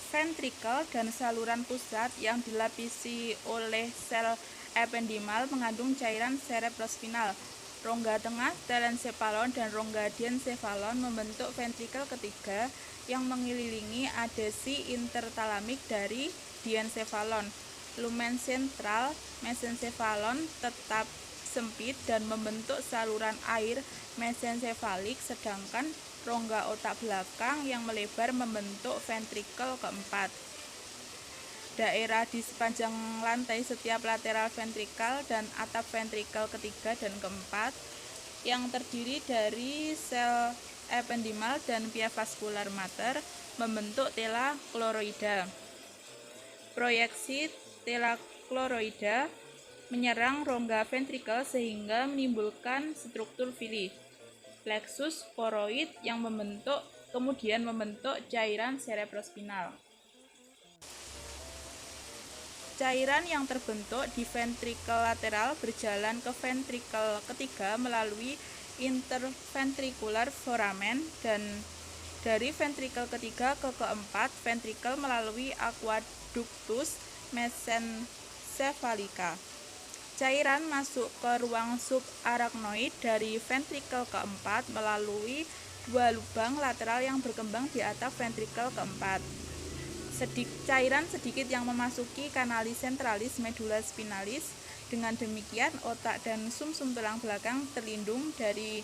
Ventrikel dan saluran pusat yang dilapisi oleh sel ependimal mengandung cairan cerebrospinal. Rongga tengah telencephalon dan rongga diencephalon membentuk ventrikel ketiga yang mengelilingi adesi intertalamik dari diencephalon. Lumen sentral mesencephalon tetap sempit dan membentuk saluran air mesencephalic, sedangkan rongga otak belakang yang melebar membentuk ventrikel keempat. Daerah di sepanjang lantai setiap lateral ventrikal dan atap ventrikel ketiga dan keempat yang terdiri dari sel ependimal dan via vascular mater membentuk tela chloroida. Proyeksi tela chloroida menyerang rongga ventrikel sehingga menimbulkan struktur villi, plexus koroid yang kemudian membentuk cairan cerebrospinal. Cairan yang terbentuk di ventrikel lateral berjalan ke ventrikel ketiga melalui interventricular foramen, dan dari ventrikel ketiga ke keempat ventrikel melalui aqueductus mesencephalica. Cairan masuk ke ruang subarachnoid dari ventrikel keempat melalui dua lubang lateral yang berkembang di atap ventrikel keempat. Cairan sedikit yang memasuki kanalis centralis medulla spinalis. Dengan demikian, otak dan sumsum tulang belakang terlindung dari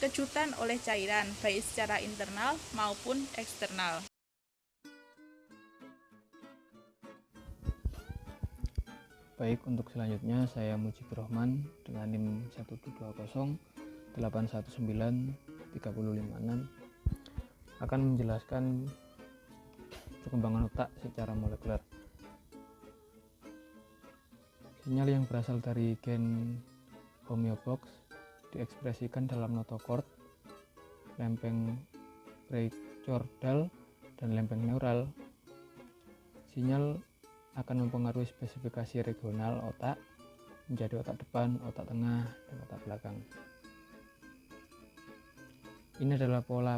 kejutan oleh cairan, baik secara internal maupun eksternal. Baik, untuk selanjutnya saya Mujibur Rahman dengan NIM 12081193056 akan menjelaskan perkembangan otak secara molekuler. Sinyal yang berasal dari gen homeobox diekspresikan dalam notochord, lempeng prechordal, dan lempeng neural. Sinyal akan mempengaruhi spesifikasi regional otak menjadi otak depan, otak tengah, dan otak belakang. Ini adalah pola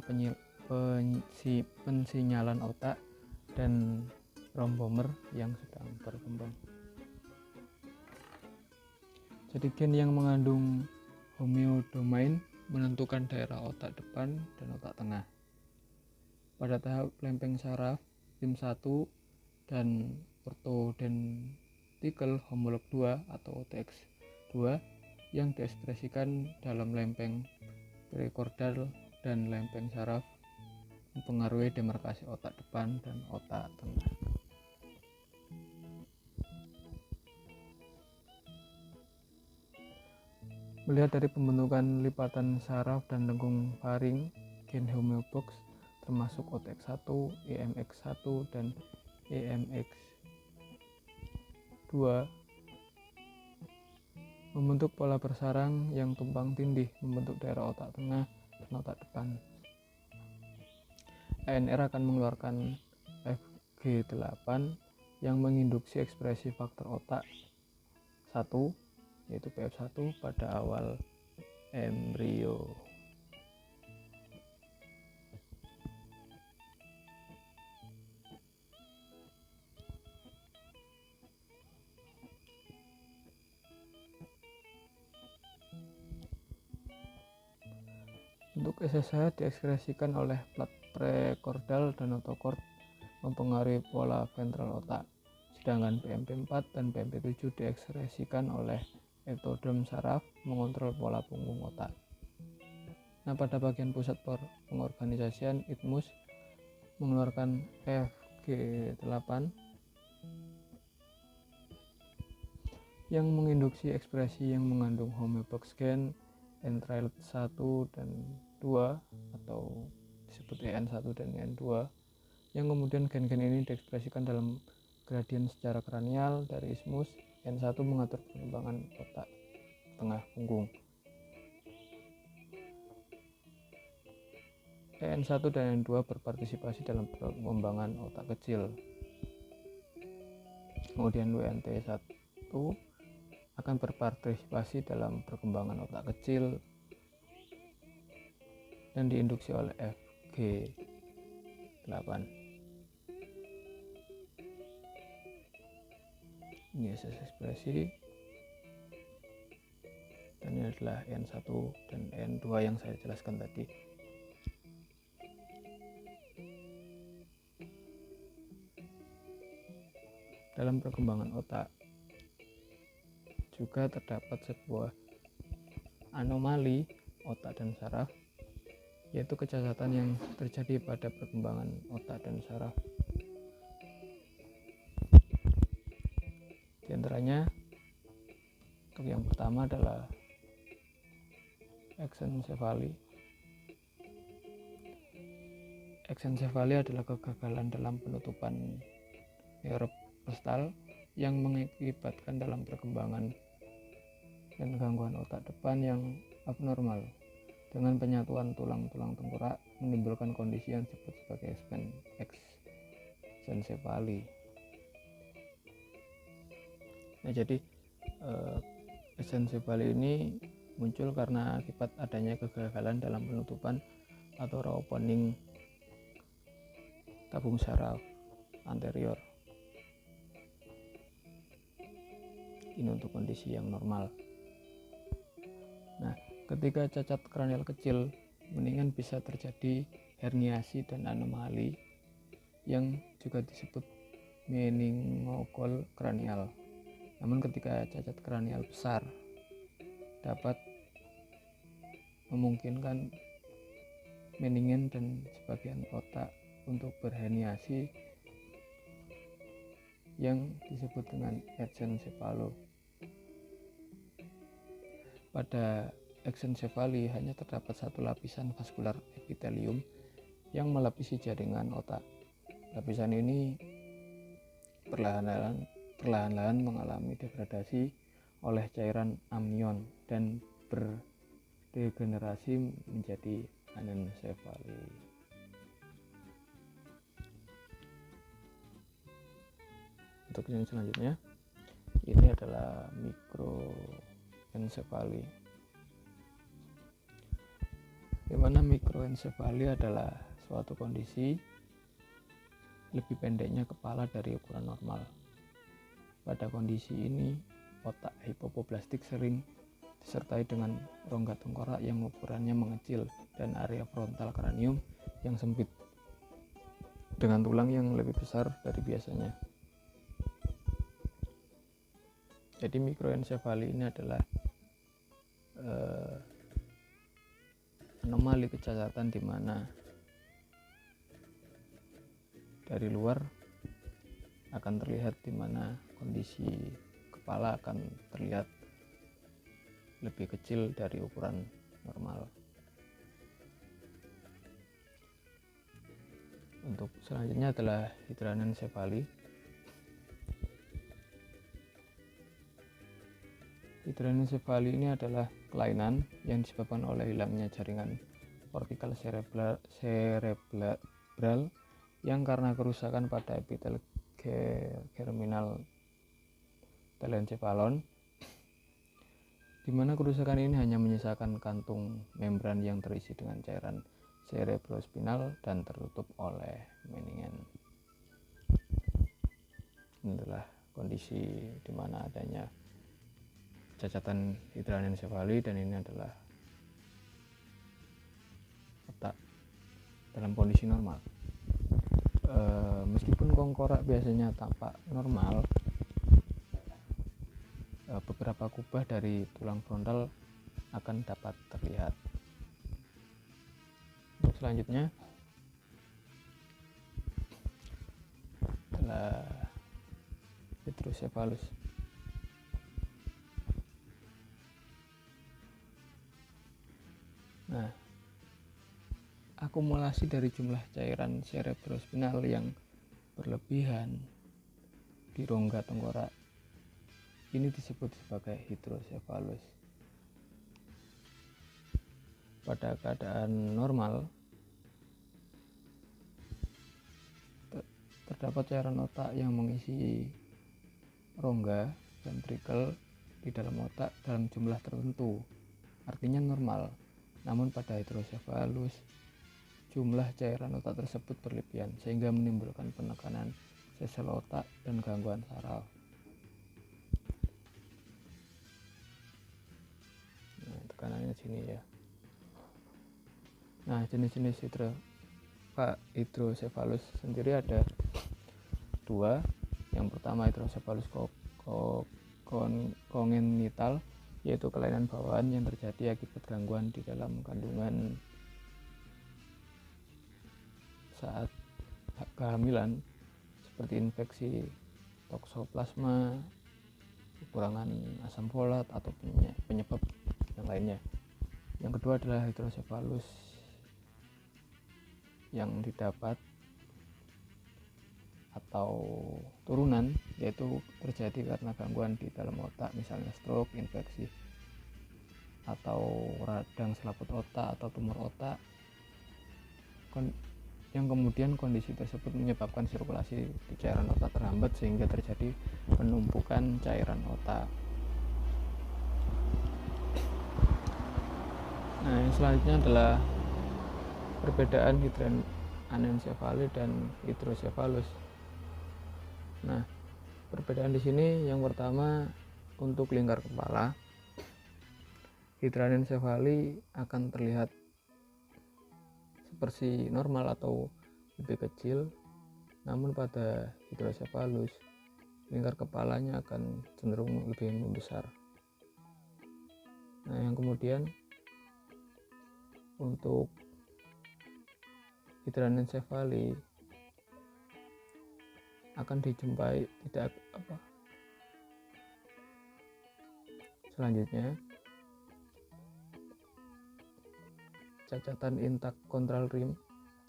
pensinyalan otak dan rombomer yang sedang berkembang. Jadi gen yang mengandung homeodomain menentukan daerah otak depan dan otak tengah. Pada tahap lempeng saraf, TIM1 dan orthodontical homolog 2 atau OTX2 yang diekspresikan dalam lempeng prechordal dan lempeng saraf mempengaruhi demarkasi otak depan dan otak tengah. Melihat dari pembentukan lipatan saraf dan lengkung faring, gen homeobox termasuk OTX1, EMX1, dan EMX2 membentuk pola bersarang yang tumpang tindih membentuk daerah otak tengah dan otak depan. ANR akan mengeluarkan FG8 yang menginduksi ekspresi faktor otak 1 yaitu PF1 pada awal embrio. Untuk SSH diekspresikan oleh plat prechordal dan notochord mempengaruhi pola ventral otak, sedangkan PMP4 dan PMP7 diekspresikan oleh ectoderm saraf mengontrol pola punggung otak. Nah, pada bagian pusat pengorganisasian, ITMUS mengeluarkan FG8 yang menginduksi ekspresi yang mengandung homeobox gen entrailed 1 dan 2 atau disebut EN1 dan EN2, yang kemudian gen-gen ini diekspresikan dalam gradien secara kranial dari ismus. EN1 mengatur perkembangan otak tengah punggung. EN1 dan EN2 berpartisipasi dalam perkembangan otak kecil. Kemudian WNT1 akan berpartisipasi dalam perkembangan otak kecil dan diinduksi oleh FG8. Ini ekspresi, dan ini adalah N1 dan N2 yang saya jelaskan tadi. Dalam perkembangan otak juga terdapat sebuah anomali otak dan saraf, yaitu kecacatan yang terjadi pada perkembangan otak dan saraf. Di antaranya, yang pertama adalah eksensephali. Eksensephali adalah kegagalan dalam penutupan neuroplastal yang mengakibatkan dalam perkembangan dan gangguan otak depan yang abnormal. Dengan penyatuan tulang-tulang tengkorak menimbulkan kondisi yang disebut sebagai exensefali. Nah, jadi exensefali ini muncul karena akibat adanya kegagalan dalam penutupan atau reopening tabung saraf anterior. Ini untuk kondisi yang normal. Nah, ketika cacat kranial kecil, mendingan bisa terjadi herniasi dan anomali yang juga disebut meningokol kranial. Namun ketika cacat kranial besar dapat memungkinkan meningen dan sebagian otak untuk berherniasi yang disebut dengan exensefalo. Pada exensefali hanya terdapat satu lapisan vaskular epitelium yang melapisi jaringan otak. Lapisan ini perlahan-lahan mengalami degradasi oleh cairan amnion dan berdegenerasi menjadi anencefali. Untuk yang selanjutnya, ini adalah mikroencefali. Di mana mikroencefali adalah suatu kondisi lebih pendeknya kepala dari ukuran normal. Pada kondisi ini, otak hipoplastik sering disertai dengan rongga tengkorak yang ukurannya mengecil dan area frontal kranium yang sempit dengan tulang yang lebih besar dari biasanya. Jadi mikroencefali ini adalah anomali kecacatan di mana dari luar akan terlihat di mana kondisi kepala akan terlihat lebih kecil dari ukuran normal. Untuk selanjutnya adalah hidranensefali. Hidranensefali ini adalah kelainan yang disebabkan oleh hilangnya jaringan kortikal cerebral yang karena kerusakan pada epitel germinal telencephalon, di mana kerusakan ini hanya menyisakan kantung membran yang terisi dengan cairan cerebrospinal dan tertutup oleh meningen. Ini adalah kondisi di mana adanya cacatan hidranensefali, dan ini adalah otak dalam kondisi normal. Meskipun kongkorak biasanya tampak normal, beberapa kubah dari tulang frontal akan dapat terlihat. Untuk selanjutnya adalah hidrocephalus. Nah, akumulasi dari jumlah cairan cerebrospinal yang berlebihan di rongga tengkorak ini disebut sebagai hidrocephalus. Pada keadaan normal, terdapat cairan otak yang mengisi rongga ventrikel di dalam otak dalam jumlah tertentu, artinya normal. Namun pada hidrocephalus, jumlah cairan otak tersebut berlebihan sehingga menimbulkan penekanan sel otak dan gangguan saraf. Nah, tekanannya sini ya. Nah, jenis-jenis hidrocephalus sendiri ada dua. Yang pertama hidrocephalus kongenital, yaitu kelainan bawaan yang terjadi akibat gangguan di dalam kandungan saat kehamilan, seperti infeksi toksoplasma, kekurangan asam folat, atau penyebab yang lainnya. Yang kedua adalah hidrocephalus yang didapat atau atau turunan, yaitu terjadi karena gangguan di dalam otak, misalnya stroke, infeksi, atau radang selaput otak atau tumor otak, yang kemudian kondisi tersebut menyebabkan sirkulasi di cairan otak terhambat sehingga terjadi penumpukan cairan otak. Nah, yang selanjutnya adalah perbedaan hidranencephaly dan hidrosefalus. Nah, perbedaan di sini yang pertama untuk lingkar kepala. Hidranencephaly akan terlihat seperti normal atau lebih kecil, namun pada hidrosefalus lingkar kepalanya akan cenderung lebih membesar. Nah, yang kemudian untuk hidranencephaly akan dijumpai selanjutnya cacatan intak contral rim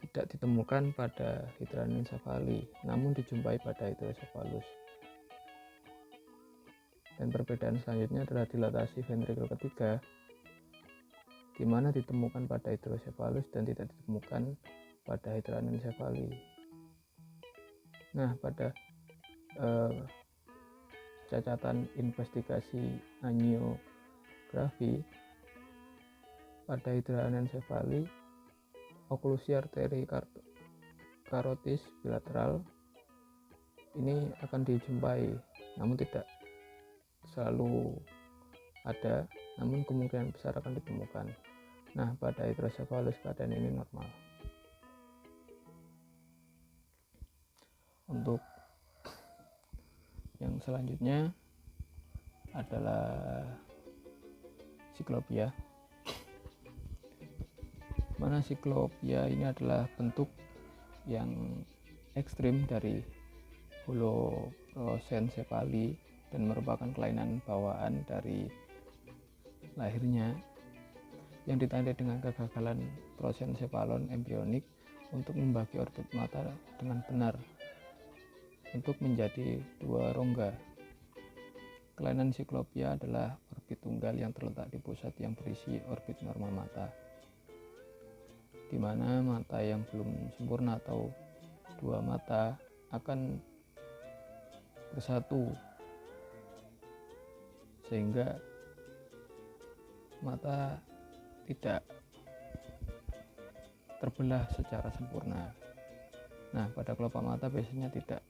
tidak ditemukan pada hidranencephaly, namun dijumpai pada hidrosefalus. Dan perbedaan selanjutnya adalah dilatasi ventrikel ketiga, di mana ditemukan pada hidrosefalus dan tidak ditemukan pada hidranencephaly. Nah, pada cacatan investigasi angiografi pada hidranencephaly, oklusi arteri karotis bilateral ini akan dijumpai, namun tidak selalu ada, namun kemungkinan besar akan ditemukan. Nah, pada hidrosefalus keadaan ini normal. Untuk yang selanjutnya adalah siklopia. Mana siklopia ini adalah bentuk yang ekstrim dari holoprosencephaly dan merupakan kelainan bawaan dari lahirnya yang ditandai dengan kegagalan prosencephalon embrionik untuk membagi orbit mata dengan benar untuk menjadi dua rongga. Kelainan siklopia adalah orbit tunggal yang terletak di pusat yang berisi orbit normal mata, di mana mata yang belum sempurna atau dua mata akan bersatu sehingga mata tidak terbelah secara sempurna. Nah, pada kelopak mata biasanya tidak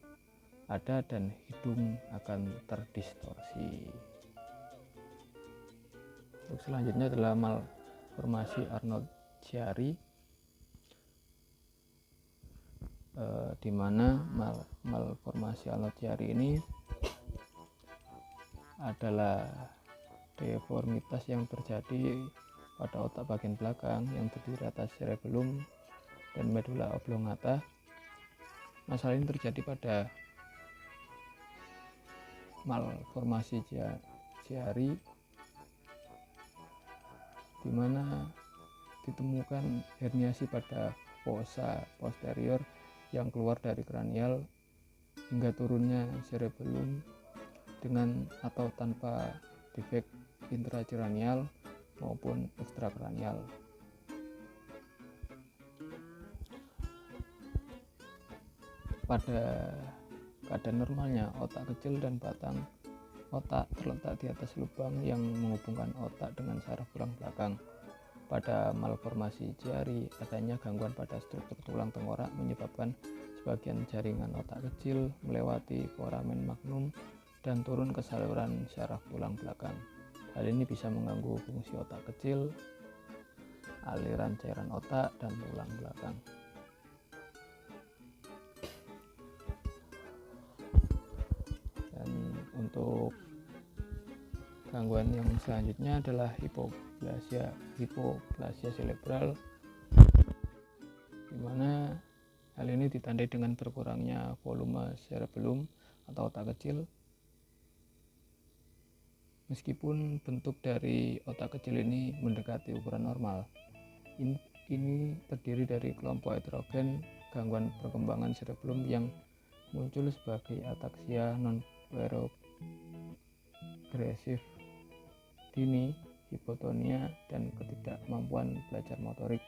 ada dan hidung akan terdistorsi. Untuk selanjutnya adalah malformasi Arnold-Chiari, di mana malformasi Arnold-Chiari ini adalah deformitas yang terjadi pada otak bagian belakang yang terdiri atas cerebellum dan medulla oblongata. Masalah ini terjadi pada malformasi Chiari, di mana ditemukan herniasi pada fossa posterior yang keluar dari kranial hingga turunnya cerebellum dengan atau tanpa defek intrakranial maupun ekstrakranial. Pada keadaan normalnya, otak kecil dan batang otak terletak di atas lubang yang menghubungkan otak dengan saraf tulang belakang. Pada malformasi Chiari, adanya gangguan pada struktur tulang tengkorak menyebabkan sebagian jaringan otak kecil melewati foramen magnum dan turun ke saluran saraf tulang belakang. Hal ini bisa mengganggu fungsi otak kecil, aliran cairan otak, dan tulang belakang. Dan untuk gangguan yang selanjutnya adalah hipoplasia cerebral, di mana hal ini ditandai dengan berkurangnya volume cerebellum atau otak kecil. Meskipun bentuk dari otak kecil ini mendekati ukuran normal, ini terdiri dari kelompok heterogen gangguan perkembangan cerebellum yang muncul sebagai ataksia non-progresif dini, hipotonia, dan ketidakmampuan belajar motorik.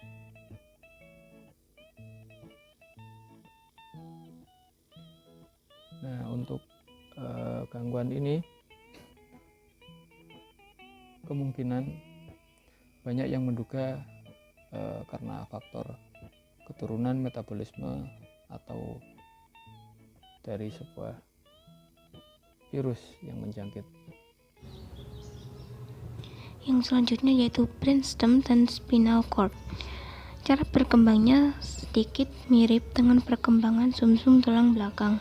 Nah, untuk gangguan ini kemungkinan banyak yang menduga karena faktor keturunan, metabolisme, atau dari sebuah virus yang menjangkit. Yang selanjutnya yaitu brainstem dan spinal cord. Cara berkembangnya sedikit mirip dengan perkembangan sumsum tulang belakang.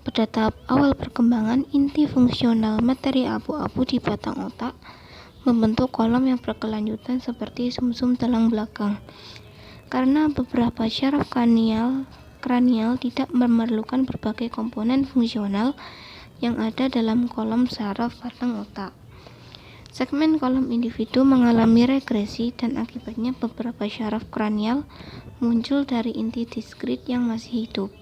Pada tahap awal perkembangan, inti fungsional materi abu-abu di batang otak membentuk kolom yang berkelanjutan seperti sumsum tulang belakang. Karena beberapa syaraf kranial tidak memerlukan berbagai komponen fungsional yang ada dalam kolom saraf batang otak. Segmen kolom individu mengalami regresi dan akibatnya beberapa syaraf kranial muncul dari inti diskrit yang masih hidup.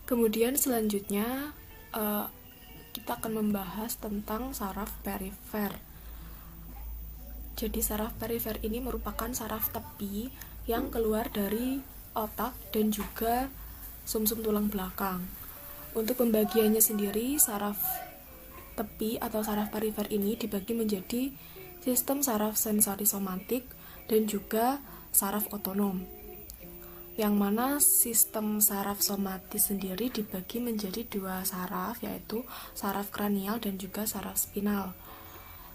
Kemudian selanjutnya kita akan membahas tentang saraf perifer. Jadi saraf perifer ini merupakan saraf tepi yang keluar dari otak dan juga sumsum tulang belakang. Untuk pembagiannya sendiri, saraf tepi atau saraf perifer ini dibagi menjadi sistem saraf sensori somatik dan juga saraf otonom. Yang mana sistem saraf somatis sendiri dibagi menjadi dua saraf, yaitu saraf kranial dan juga saraf spinal.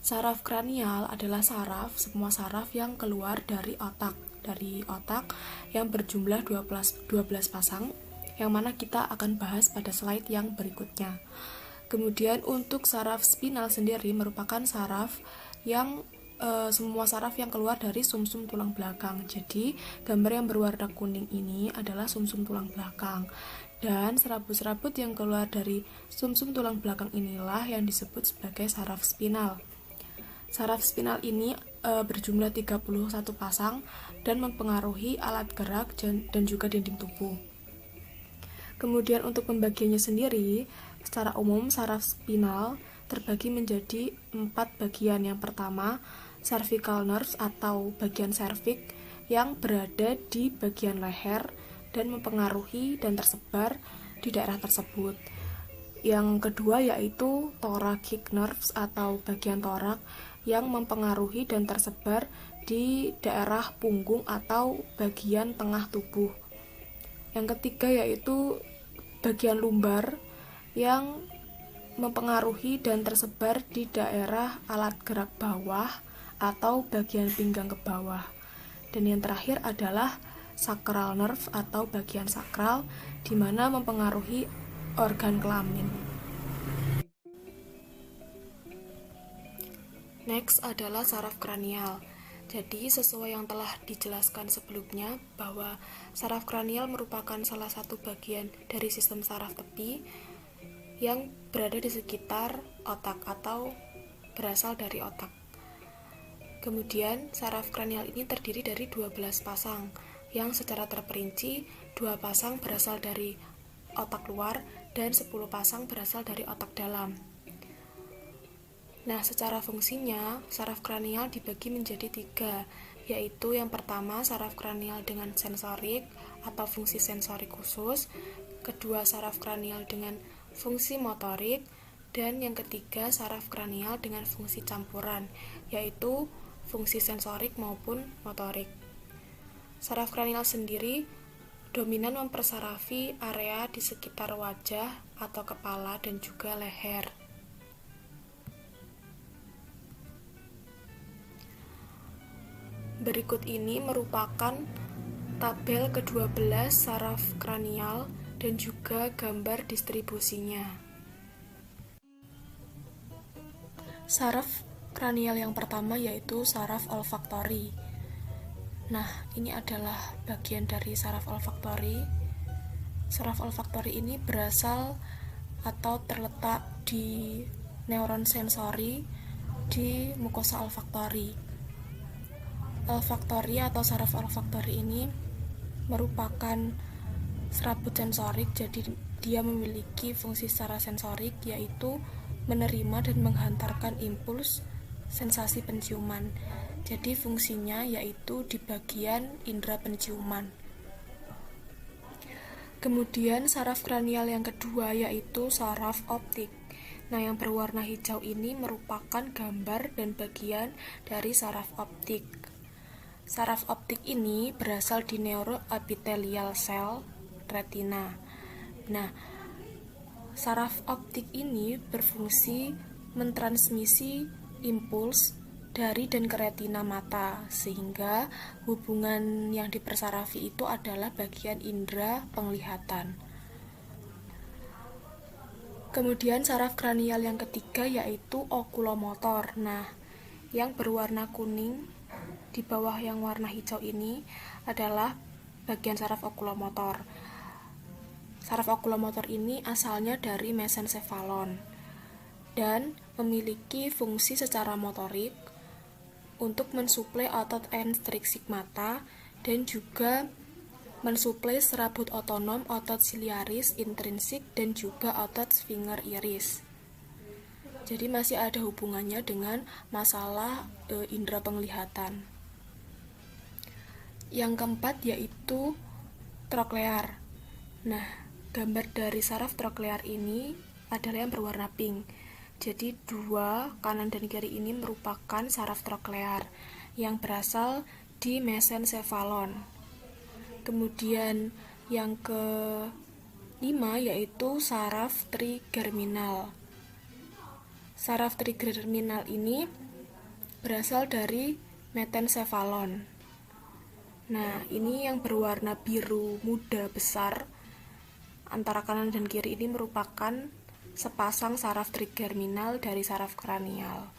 Saraf kranial adalah semua saraf yang keluar dari otak yang berjumlah 12 pasang, yang mana kita akan bahas pada slide yang berikutnya. Kemudian untuk saraf spinal sendiri merupakan saraf yang semua saraf yang keluar dari sumsum tulang belakang. Jadi gambar yang berwarna kuning ini adalah sumsum tulang belakang, dan serabut-serabut yang keluar dari sumsum tulang belakang inilah yang disebut sebagai saraf spinal. Saraf spinal ini berjumlah 31 pasang dan mempengaruhi alat gerak dan juga dinding tubuh. Kemudian untuk pembagiannya sendiri, secara umum saraf spinal terbagi menjadi 4 bagian. Yang pertama, cervical nerves atau bagian serviks yang berada di bagian leher dan mempengaruhi dan tersebar di daerah tersebut. Yang kedua yaitu thoracic nerves atau bagian torak yang mempengaruhi dan tersebar di daerah punggung atau bagian tengah tubuh. Yang ketiga yaitu bagian lumbar yang mempengaruhi dan tersebar di daerah alat gerak bawah atau bagian pinggang ke bawah. Dan yang terakhir adalah sacral nerve atau bagian sakral, di mana mempengaruhi organ kelamin. Next adalah saraf kranial. Jadi sesuai yang telah dijelaskan sebelumnya bahwa saraf kranial merupakan salah satu bagian dari sistem saraf tepi yang berada di sekitar otak atau berasal dari otak. Kemudian saraf kranial ini terdiri dari 12 pasang yang secara terperinci 2 pasang berasal dari otak luar dan 10 pasang berasal dari otak dalam. Nah, secara fungsinya saraf kranial dibagi menjadi 3, yaitu yang pertama saraf kranial dengan sensorik atau fungsi sensorik khusus, kedua saraf kranial dengan fungsi motorik, dan yang ketiga saraf kranial dengan fungsi campuran, yaitu fungsi sensorik maupun motorik. Saraf kranial sendiri dominan mempersarafi area di sekitar wajah atau kepala dan juga leher. Berikut ini merupakan tabel ke-12 saraf kranial dan juga gambar distribusinya. Saraf kranial yang pertama yaitu saraf olfaktori. Nah, ini adalah bagian dari saraf olfaktori. Saraf olfaktori ini berasal atau terletak di neuron sensori di mukosa olfaktori. Olfaktori atau saraf olfaktori ini merupakan serabut sensorik, jadi dia memiliki fungsi secara sensorik, yaitu menerima dan menghantarkan impuls sensasi penciuman. Jadi fungsinya yaitu di bagian indera penciuman. Kemudian saraf kranial yang kedua yaitu saraf optik. Nah, yang berwarna hijau ini merupakan gambar dan bagian dari saraf optik. Saraf optik ini berasal di neuroepithelial cell retina. Nah, saraf optik ini berfungsi mentransmisi impuls dari dan ke retina mata, sehingga hubungan yang dipersarafi itu adalah bagian indera penglihatan. Kemudian saraf kranial yang ketiga yaitu okulomotor. Nah, yang berwarna kuning di bawah yang warna hijau ini adalah bagian saraf okulomotor. Saraf okulomotor ini asalnya dari mesencephalon dan memiliki fungsi secara motorik untuk mensuplai otot ekstrinsik mata dan juga mensuplai serabut otonom, otot siliaris intrinsik, dan juga otot sfinger iris. Jadi masih ada hubungannya dengan masalah indera penglihatan. Yang keempat yaitu troklear. Nah, gambar dari saraf troklear ini adalah yang berwarna pink. Jadi dua kanan dan kiri ini merupakan saraf troklear yang berasal di mesencephalon. Kemudian yang kelima yaitu saraf trigerminal. Saraf trigerminal ini berasal dari metencephalon. Nah, ini yang berwarna biru muda besar antara kanan dan kiri ini merupakan sepasang saraf trigerminal dari saraf kranial.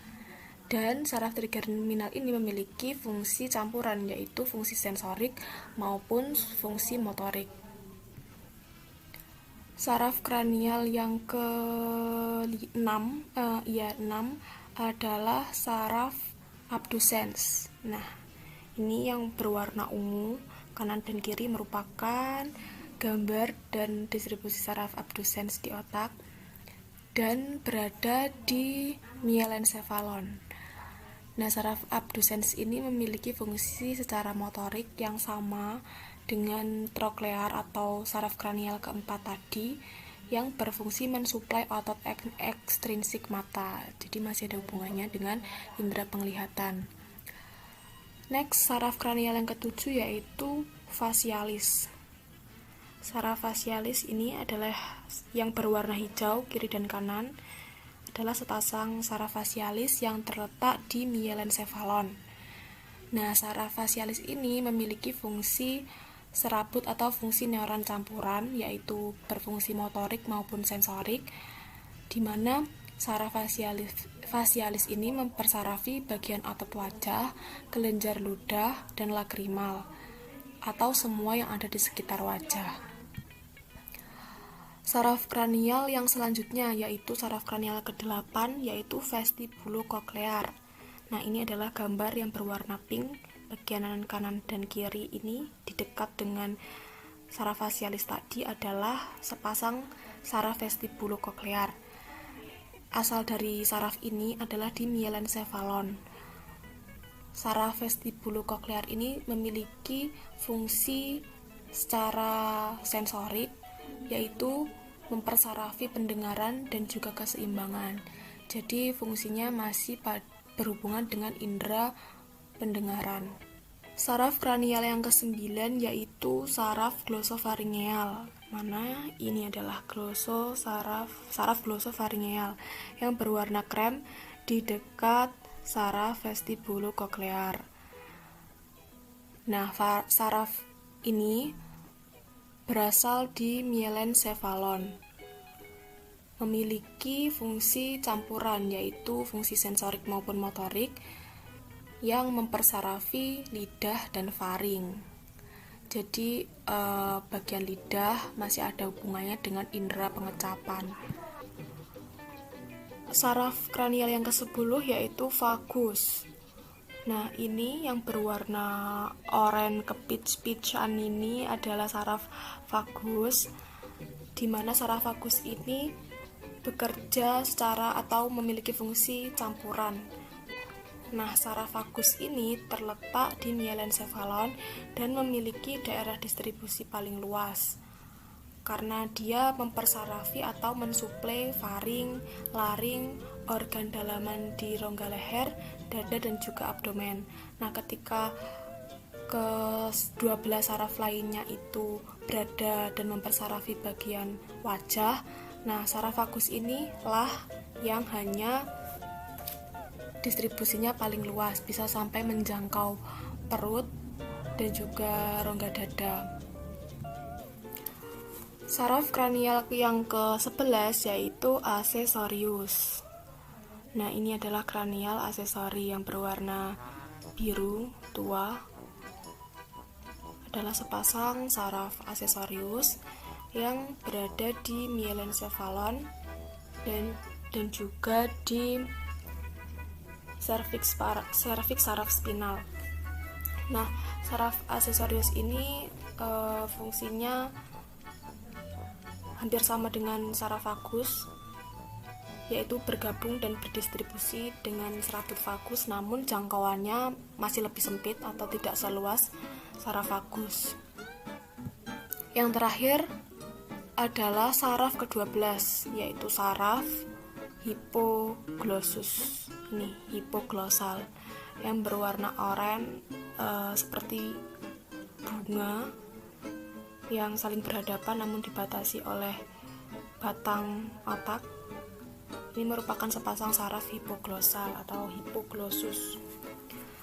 Dan saraf trigerminal ini memiliki fungsi campuran, yaitu fungsi sensorik maupun fungsi motorik. Saraf kranial yang ke-6 adalah saraf abducens. Nah, ini yang berwarna ungu, kanan dan kiri merupakan gambar dan distribusi saraf abducens di otak dan berada di mielencephalon. Nah, saraf abducens ini memiliki fungsi secara motorik yang sama dengan troklear atau saraf kranial keempat tadi yang berfungsi mensuplai otot ekstrinsik mata. Jadi masih ada hubungannya dengan indera penglihatan. Next, saraf kranial yang ketujuh yaitu facialis. Saraf facialis ini adalah yang berwarna hijau kiri dan kanan, adalah sepasang saraf facialis yang terletak di mielencephalon. Nah, saraf facialis ini memiliki fungsi serabut atau fungsi neuron campuran, yaitu berfungsi motorik maupun sensorik, di mana saraf facialis ini mempersarafi bagian otot wajah, kelenjar ludah, dan lagrimal, atau semua yang ada di sekitar wajah. Saraf kranial yang selanjutnya yaitu saraf kranial ke-8 yaitu vestibulococlear. Nah, ini adalah gambar yang berwarna pink. Bagian kanan dan kiri ini di dekat dengan saraf facialis tadi adalah sepasang saraf vestibulococlear. Asal dari saraf ini adalah di mielencephalon. Saraf vestibulococlear ini memiliki fungsi secara sensorik, yaitu mempersarafi pendengaran dan juga keseimbangan. Jadi fungsinya masih berhubungan dengan indera pendengaran. Saraf kranial yang ke-9 yaitu saraf glosopharyngeal. Mana ini adalah saraf glosopharyngeal yang berwarna krem di dekat saraf vestibulococlear. Nah, saraf ini berasal di mielencephalon. Memiliki fungsi campuran, yaitu fungsi sensorik maupun motorik yang mempersarafi lidah dan faring. Jadi bagian lidah masih ada hubungannya dengan indera pengecapan. Saraf kranial yang ke-10 yaitu vagus. Nah, ini yang berwarna oranye kepich-pichan ini adalah saraf vagus, di mana saraf vagus ini bekerja secara atau memiliki fungsi campuran. Nah, saraf vagus ini terletak di mielencephalon dan memiliki daerah distribusi paling luas karena dia mempersarafi atau mensuplai faring, laring, organ dalaman di rongga leher, dada, dan juga abdomen. Nah, ketika ke-12 saraf lainnya itu berada dan mempersarafi bagian wajah, nah saraf vagus inilah yang hanya distribusinya paling luas, bisa sampai menjangkau perut dan juga rongga dada. Saraf kranial yang ke-11 yaitu aksesorius. Nah, ini adalah kranial aksesori yang berwarna biru tua. Adalah sepasang saraf aksesorius yang berada di mielencephalon dan juga di serviks saraf spinal. Nah, saraf aksesorius ini fungsinya hampir sama dengan saraf vagus, yaitu bergabung dan berdistribusi dengan serabut vagus, namun jangkauannya masih lebih sempit atau tidak seluas saraf vagus. Yang terakhir adalah saraf ke-12, yaitu saraf hipoglossus. Ini hipoglosal yang berwarna oranye seperti bunga yang saling berhadapan namun dibatasi oleh batang otak. Ini merupakan sepasang saraf hipoglosal atau hipoglossus.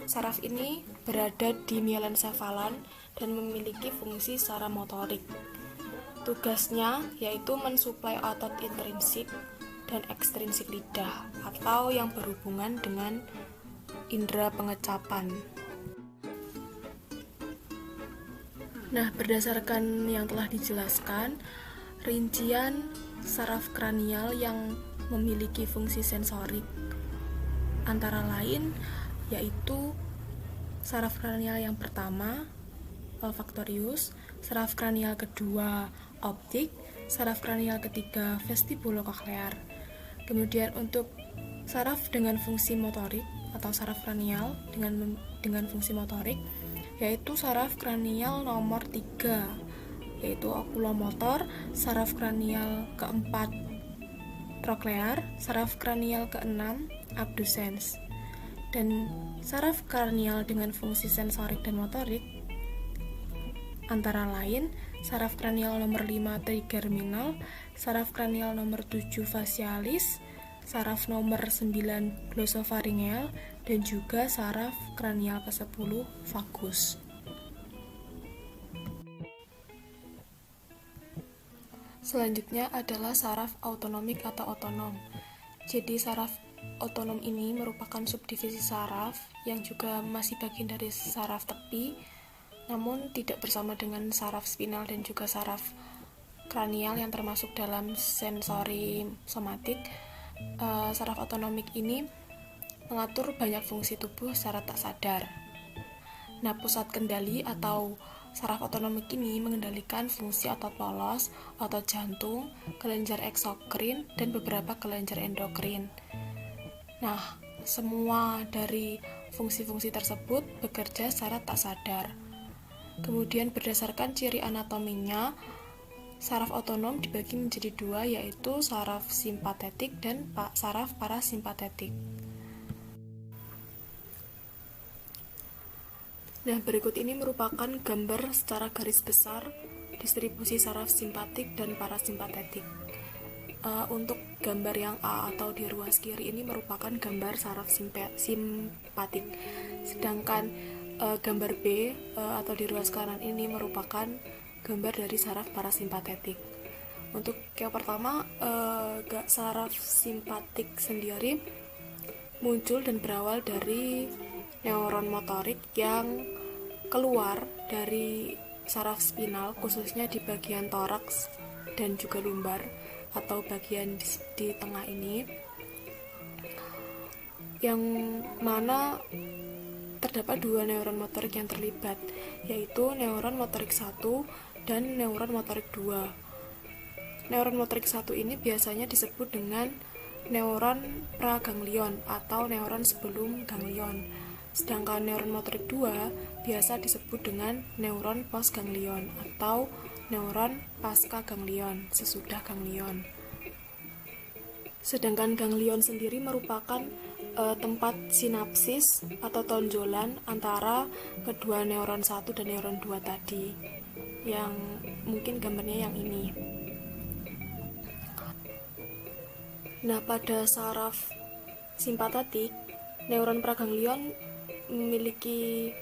Saraf ini berada di mielencephalon dan memiliki fungsi secara motorik. Tugasnya yaitu mensuplai otot intrinsik dan ekstrinsik lidah atau yang berhubungan dengan indera pengecapan. Nah, berdasarkan yang telah dijelaskan, rincian saraf kranial yang memiliki fungsi sensorik antara lain yaitu saraf kranial yang pertama olfaktorius, saraf kranial kedua optik, saraf kranial ketiga vestibulokoklear. Kemudian untuk saraf dengan fungsi motorik atau saraf kranial dengan fungsi motorik yaitu saraf kranial nomor 3 yaitu okulomotor, saraf kranial keempat troklear, saraf kranial keenam abducens. Dan saraf kranial dengan fungsi sensorik dan motorik antara lain saraf kranial nomor 5 trigeminal, saraf kranial nomor 7 facialis, saraf nomor 9 glosopharyngeal, dan juga saraf kranial ke-10 vagus. Selanjutnya adalah saraf autonomik atau otonom. Jadi saraf otonom ini merupakan subdivisi saraf yang juga masih bagian dari saraf tepi, namun tidak bersama dengan saraf spinal dan juga saraf kranial yang termasuk dalam sensori somatik. Saraf otonomik ini mengatur banyak fungsi tubuh secara tak sadar. Nah, pusat kendali atau saraf otonomik ini mengendalikan fungsi otot polos, otot jantung, kelenjar eksokrin, dan beberapa kelenjar endokrin. Nah, semua dari fungsi-fungsi tersebut bekerja secara tak sadar. Kemudian berdasarkan ciri anatominya, saraf otonom dibagi menjadi dua, yaitu saraf simpatetik dan saraf parasimpatetik. Nah, berikut ini merupakan gambar secara garis besar distribusi saraf simpatik dan parasimpatetik. Untuk gambar yang A atau di ruas kiri ini merupakan gambar saraf simpatik, sedangkan gambar B atau di ruas kanan ini merupakan gambar dari saraf parasimpatetik. Untuk yang pertama, saraf simpatik sendiri muncul dan berawal dari neuron motorik yang keluar dari saraf spinal, khususnya di bagian toraks dan juga lumbar atau bagian di tengah ini, yang mana terdapat dua neuron motorik yang terlibat, yaitu neuron motorik 1 dan neuron motorik 2. Neuron motorik 1 ini biasanya disebut dengan neuron praganglion atau neuron sebelum ganglion. Sedangkan neuron motorik 2 biasa disebut dengan neuron postganglion atau neuron pasca ganglion, sesudah ganglion. Sedangkan ganglion sendiri merupakan tempat sinapsis atau tonjolan antara kedua neuron 1 dan neuron 2 tadi, yang mungkin gambarnya yang ini. Nah, pada saraf simpatetik, neuron praganglion memiliki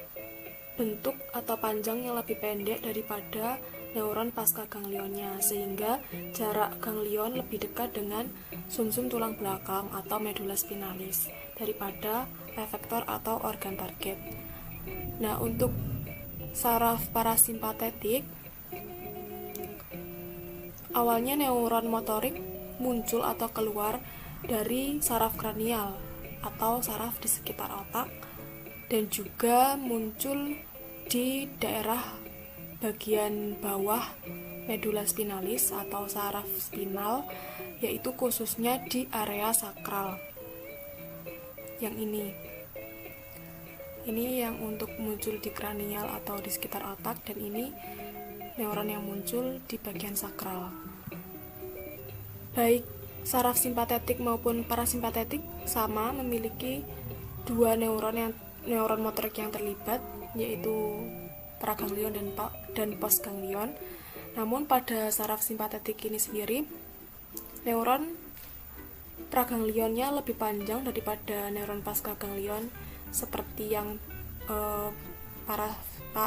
bentuk atau panjang yang lebih pendek daripada neuron pasca ganglionnya, sehingga jarak ganglion lebih dekat dengan sumsum tulang belakang atau medula spinalis daripada efektor atau organ target. Nah, untuk saraf parasimpatetik, awalnya neuron motorik muncul atau keluar dari saraf kranial atau saraf di sekitar otak, dan juga muncul di daerah bagian bawah medula spinalis atau saraf spinal, yaitu khususnya di area sakral. Yang ini yang untuk muncul di kranial atau di sekitar otak, dan ini neuron yang muncul di bagian sakral. Baik saraf simpatetik maupun parasimpatetik sama memiliki dua neuron motorik yang terlibat, yaitu praganglion dan postganglion. Namun pada saraf simpatetik ini sendiri, neuron praganglionnya lebih panjang daripada neuron pascaganglion seperti yang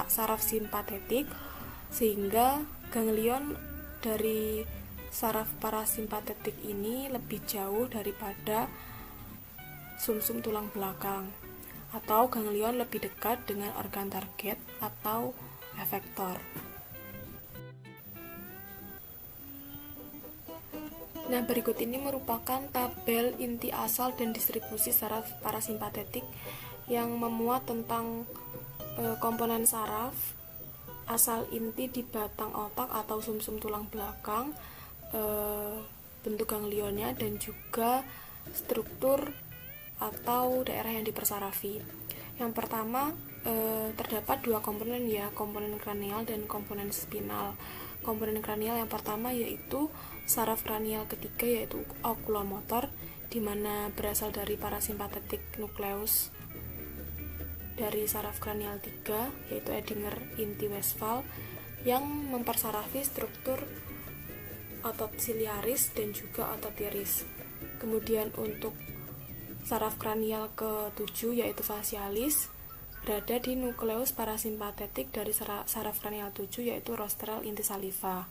saraf simpatetik, sehingga ganglion dari saraf parasimpatetik ini lebih jauh daripada sumsum tulang belakang, atau ganglion lebih dekat dengan organ target atau efektor. Nah, berikut ini merupakan tabel inti asal dan distribusi saraf parasimpatetik yang memuat tentang komponen saraf, asal inti di batang otak atau sumsum tulang belakang, bentuk ganglionnya, dan juga struktur atau daerah yang dipersarafi. Yang pertama, terdapat dua komponen, ya, komponen kranial dan komponen spinal. Komponen kranial yang pertama yaitu saraf kranial ketiga, yaitu okulomotor, di mana berasal dari parasimpatetik nukleus dari saraf kranial 3, yaitu Edinger inti Westphal, yang mempersarafi struktur otot siliaris dan juga otot iris. Kemudian untuk saraf kranial ke-7 yaitu facialis berada di nukleus parasimpatetik dari saraf kranial 7, yaitu rostral inti saliva.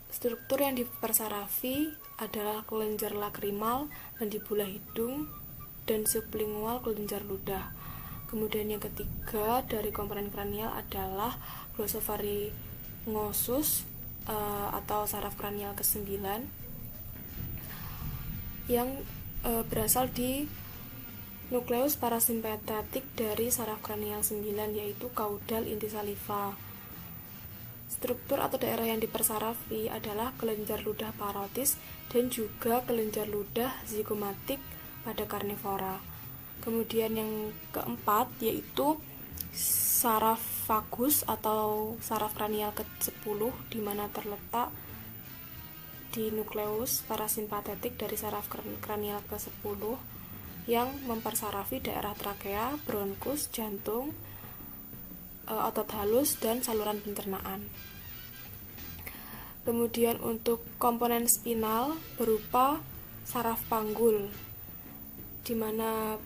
Struktur yang dipersarafi adalah kelenjar lakrimal, mandibula hidung, dan sublingual kelenjar ludah. Kemudian yang ketiga dari komponen kranial adalah glosopharyngosus atau saraf kranial ke-9 yang berasal di nukleus parasimpatetik dari saraf kranial 9, yaitu kaudal inti saliva. Struktur atau daerah yang dipersarafi adalah kelenjar ludah parotis dan juga kelenjar ludah zigomatik pada karnivora. Kemudian yang keempat yaitu saraf vagus atau saraf kranial ke-10, di mana terletak di nukleus parasimpatetik dari saraf kranial ke-10 yang mempersarafi daerah trakea, bronkus, jantung, otot halus, dan saluran pencernaan. Kemudian untuk komponen spinal berupa saraf panggul, di mana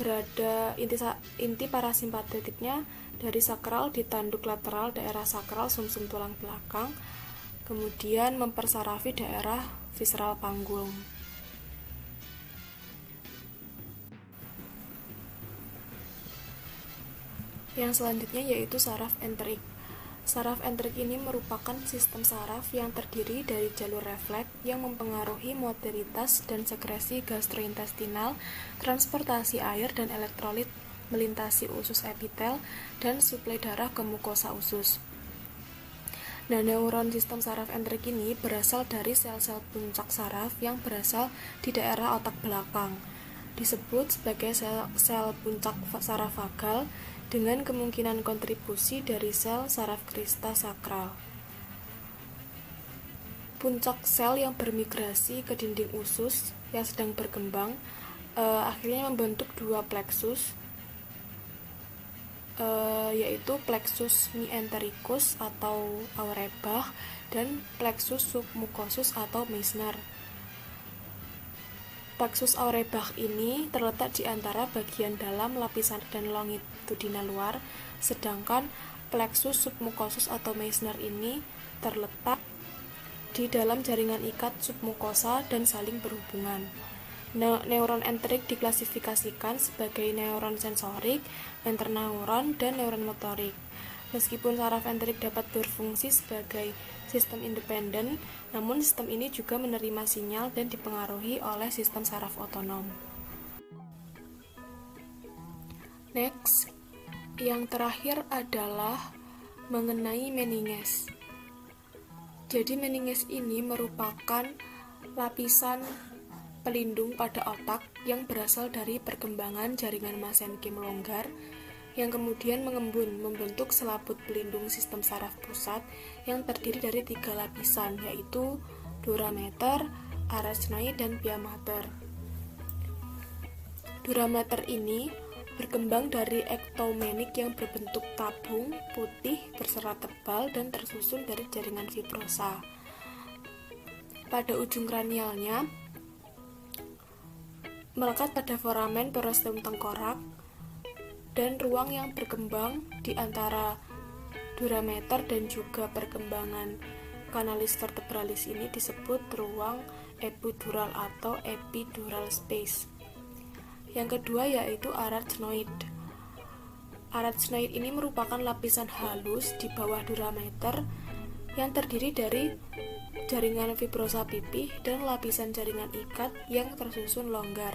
berada inti parasimpatetiknya dari sakral di tanduk lateral daerah sakral sumsum tulang belakang, kemudian mempersarafi daerah visceral panggul. Yang selanjutnya yaitu saraf enterik. Saraf entrik ini merupakan sistem saraf yang terdiri dari jalur refleks yang mempengaruhi motilitas dan sekresi gastrointestinal, transportasi air dan elektrolit melintasi usus epitel, dan suplai darah ke mukosa usus. Nah, neuron sistem saraf entrik ini berasal dari sel-sel puncak saraf yang berasal di daerah otak belakang. Disebut sebagai sel puncak saraf vagal dengan kemungkinan kontribusi dari sel saraf krista sakral. Puncak sel yang bermigrasi ke dinding usus yang sedang berkembang akhirnya membentuk dua pleksus, yaitu plexus myentericus atau Auerbach dan plexus submucosus atau Meissner. Plexus Auerbach ini terletak di antara bagian dalam lapisan dan longitudinal luar, sedangkan plexus submucosus atau Meissner ini terletak di dalam jaringan ikat submukosa dan saling berhubungan. Neuron entrik diklasifikasikan sebagai neuron sensorik, interneuron, dan neuron motorik. Meskipun saraf entrik dapat berfungsi sebagai sistem independen, namun sistem ini juga menerima sinyal dan dipengaruhi oleh sistem saraf otonom. Next, yang terakhir adalah mengenai meninges. Jadi meninges ini merupakan lapisan pelindung pada otak yang berasal dari perkembangan jaringan mesenkim longgar yang kemudian mengembun membentuk selaput pelindung sistem saraf pusat yang terdiri dari 3 lapisan, yaitu dura mater, arachnoid, dan pia mater. Dura mater ini berkembang dari ektomenik yang berbentuk tabung putih berserat tebal dan tersusun dari jaringan fibrosa. Pada ujung kranialnya melekat pada foramen periosteum tengkorak, dan ruang yang berkembang di antara dura mater dan juga perkembangan kanalis vertebralis ini disebut ruang epidural atau epidural space. Yang kedua yaitu arachnoid. Arachnoid ini merupakan lapisan halus di bawah dura mater yang terdiri dari jaringan fibrosa pipih dan lapisan jaringan ikat yang tersusun longgar.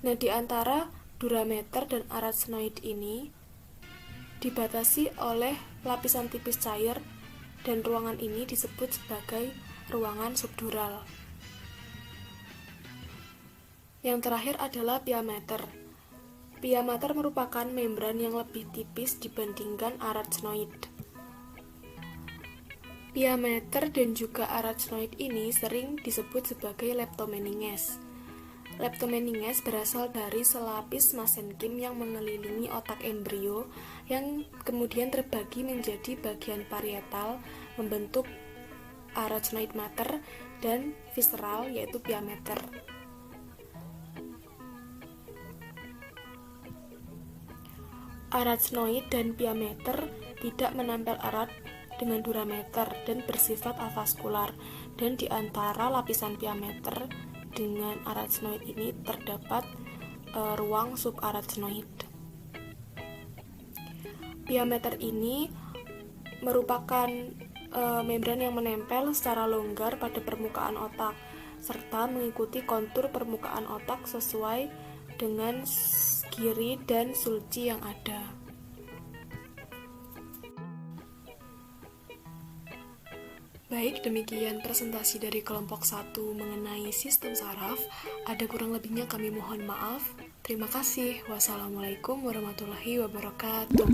Nah, di antara dura mater dan arachnoid ini dibatasi oleh lapisan tipis cair dan ruangan ini disebut sebagai ruangan subdural. Yang terakhir adalah pia mater. Pia mater merupakan membran yang lebih tipis dibandingkan arachnoid. Pia mater dan juga arachnoid ini sering disebut sebagai leptomeninges. Leptomeninges berasal dari selapis mesenkim yang mengelilingi otak embrio yang kemudian terbagi menjadi bagian parietal membentuk arachnoid mater dan visceral yaitu pia mater. Arachnoid dan pia mater tidak menempel erat dengan dura mater dan bersifat avaskular, dan di antara lapisan pia mater dengan arachnoid ini terdapat ruang subarachnoid. Pia mater ini merupakan membran yang menempel secara longgar pada permukaan otak serta mengikuti kontur permukaan otak sesuai dengan giri dan sulci yang ada. Baik, demikian presentasi dari kelompok 1 mengenai sistem saraf. Ada kurang lebihnya kami mohon maaf. Terima kasih. Wassalamualaikum warahmatullahi wabarakatuh.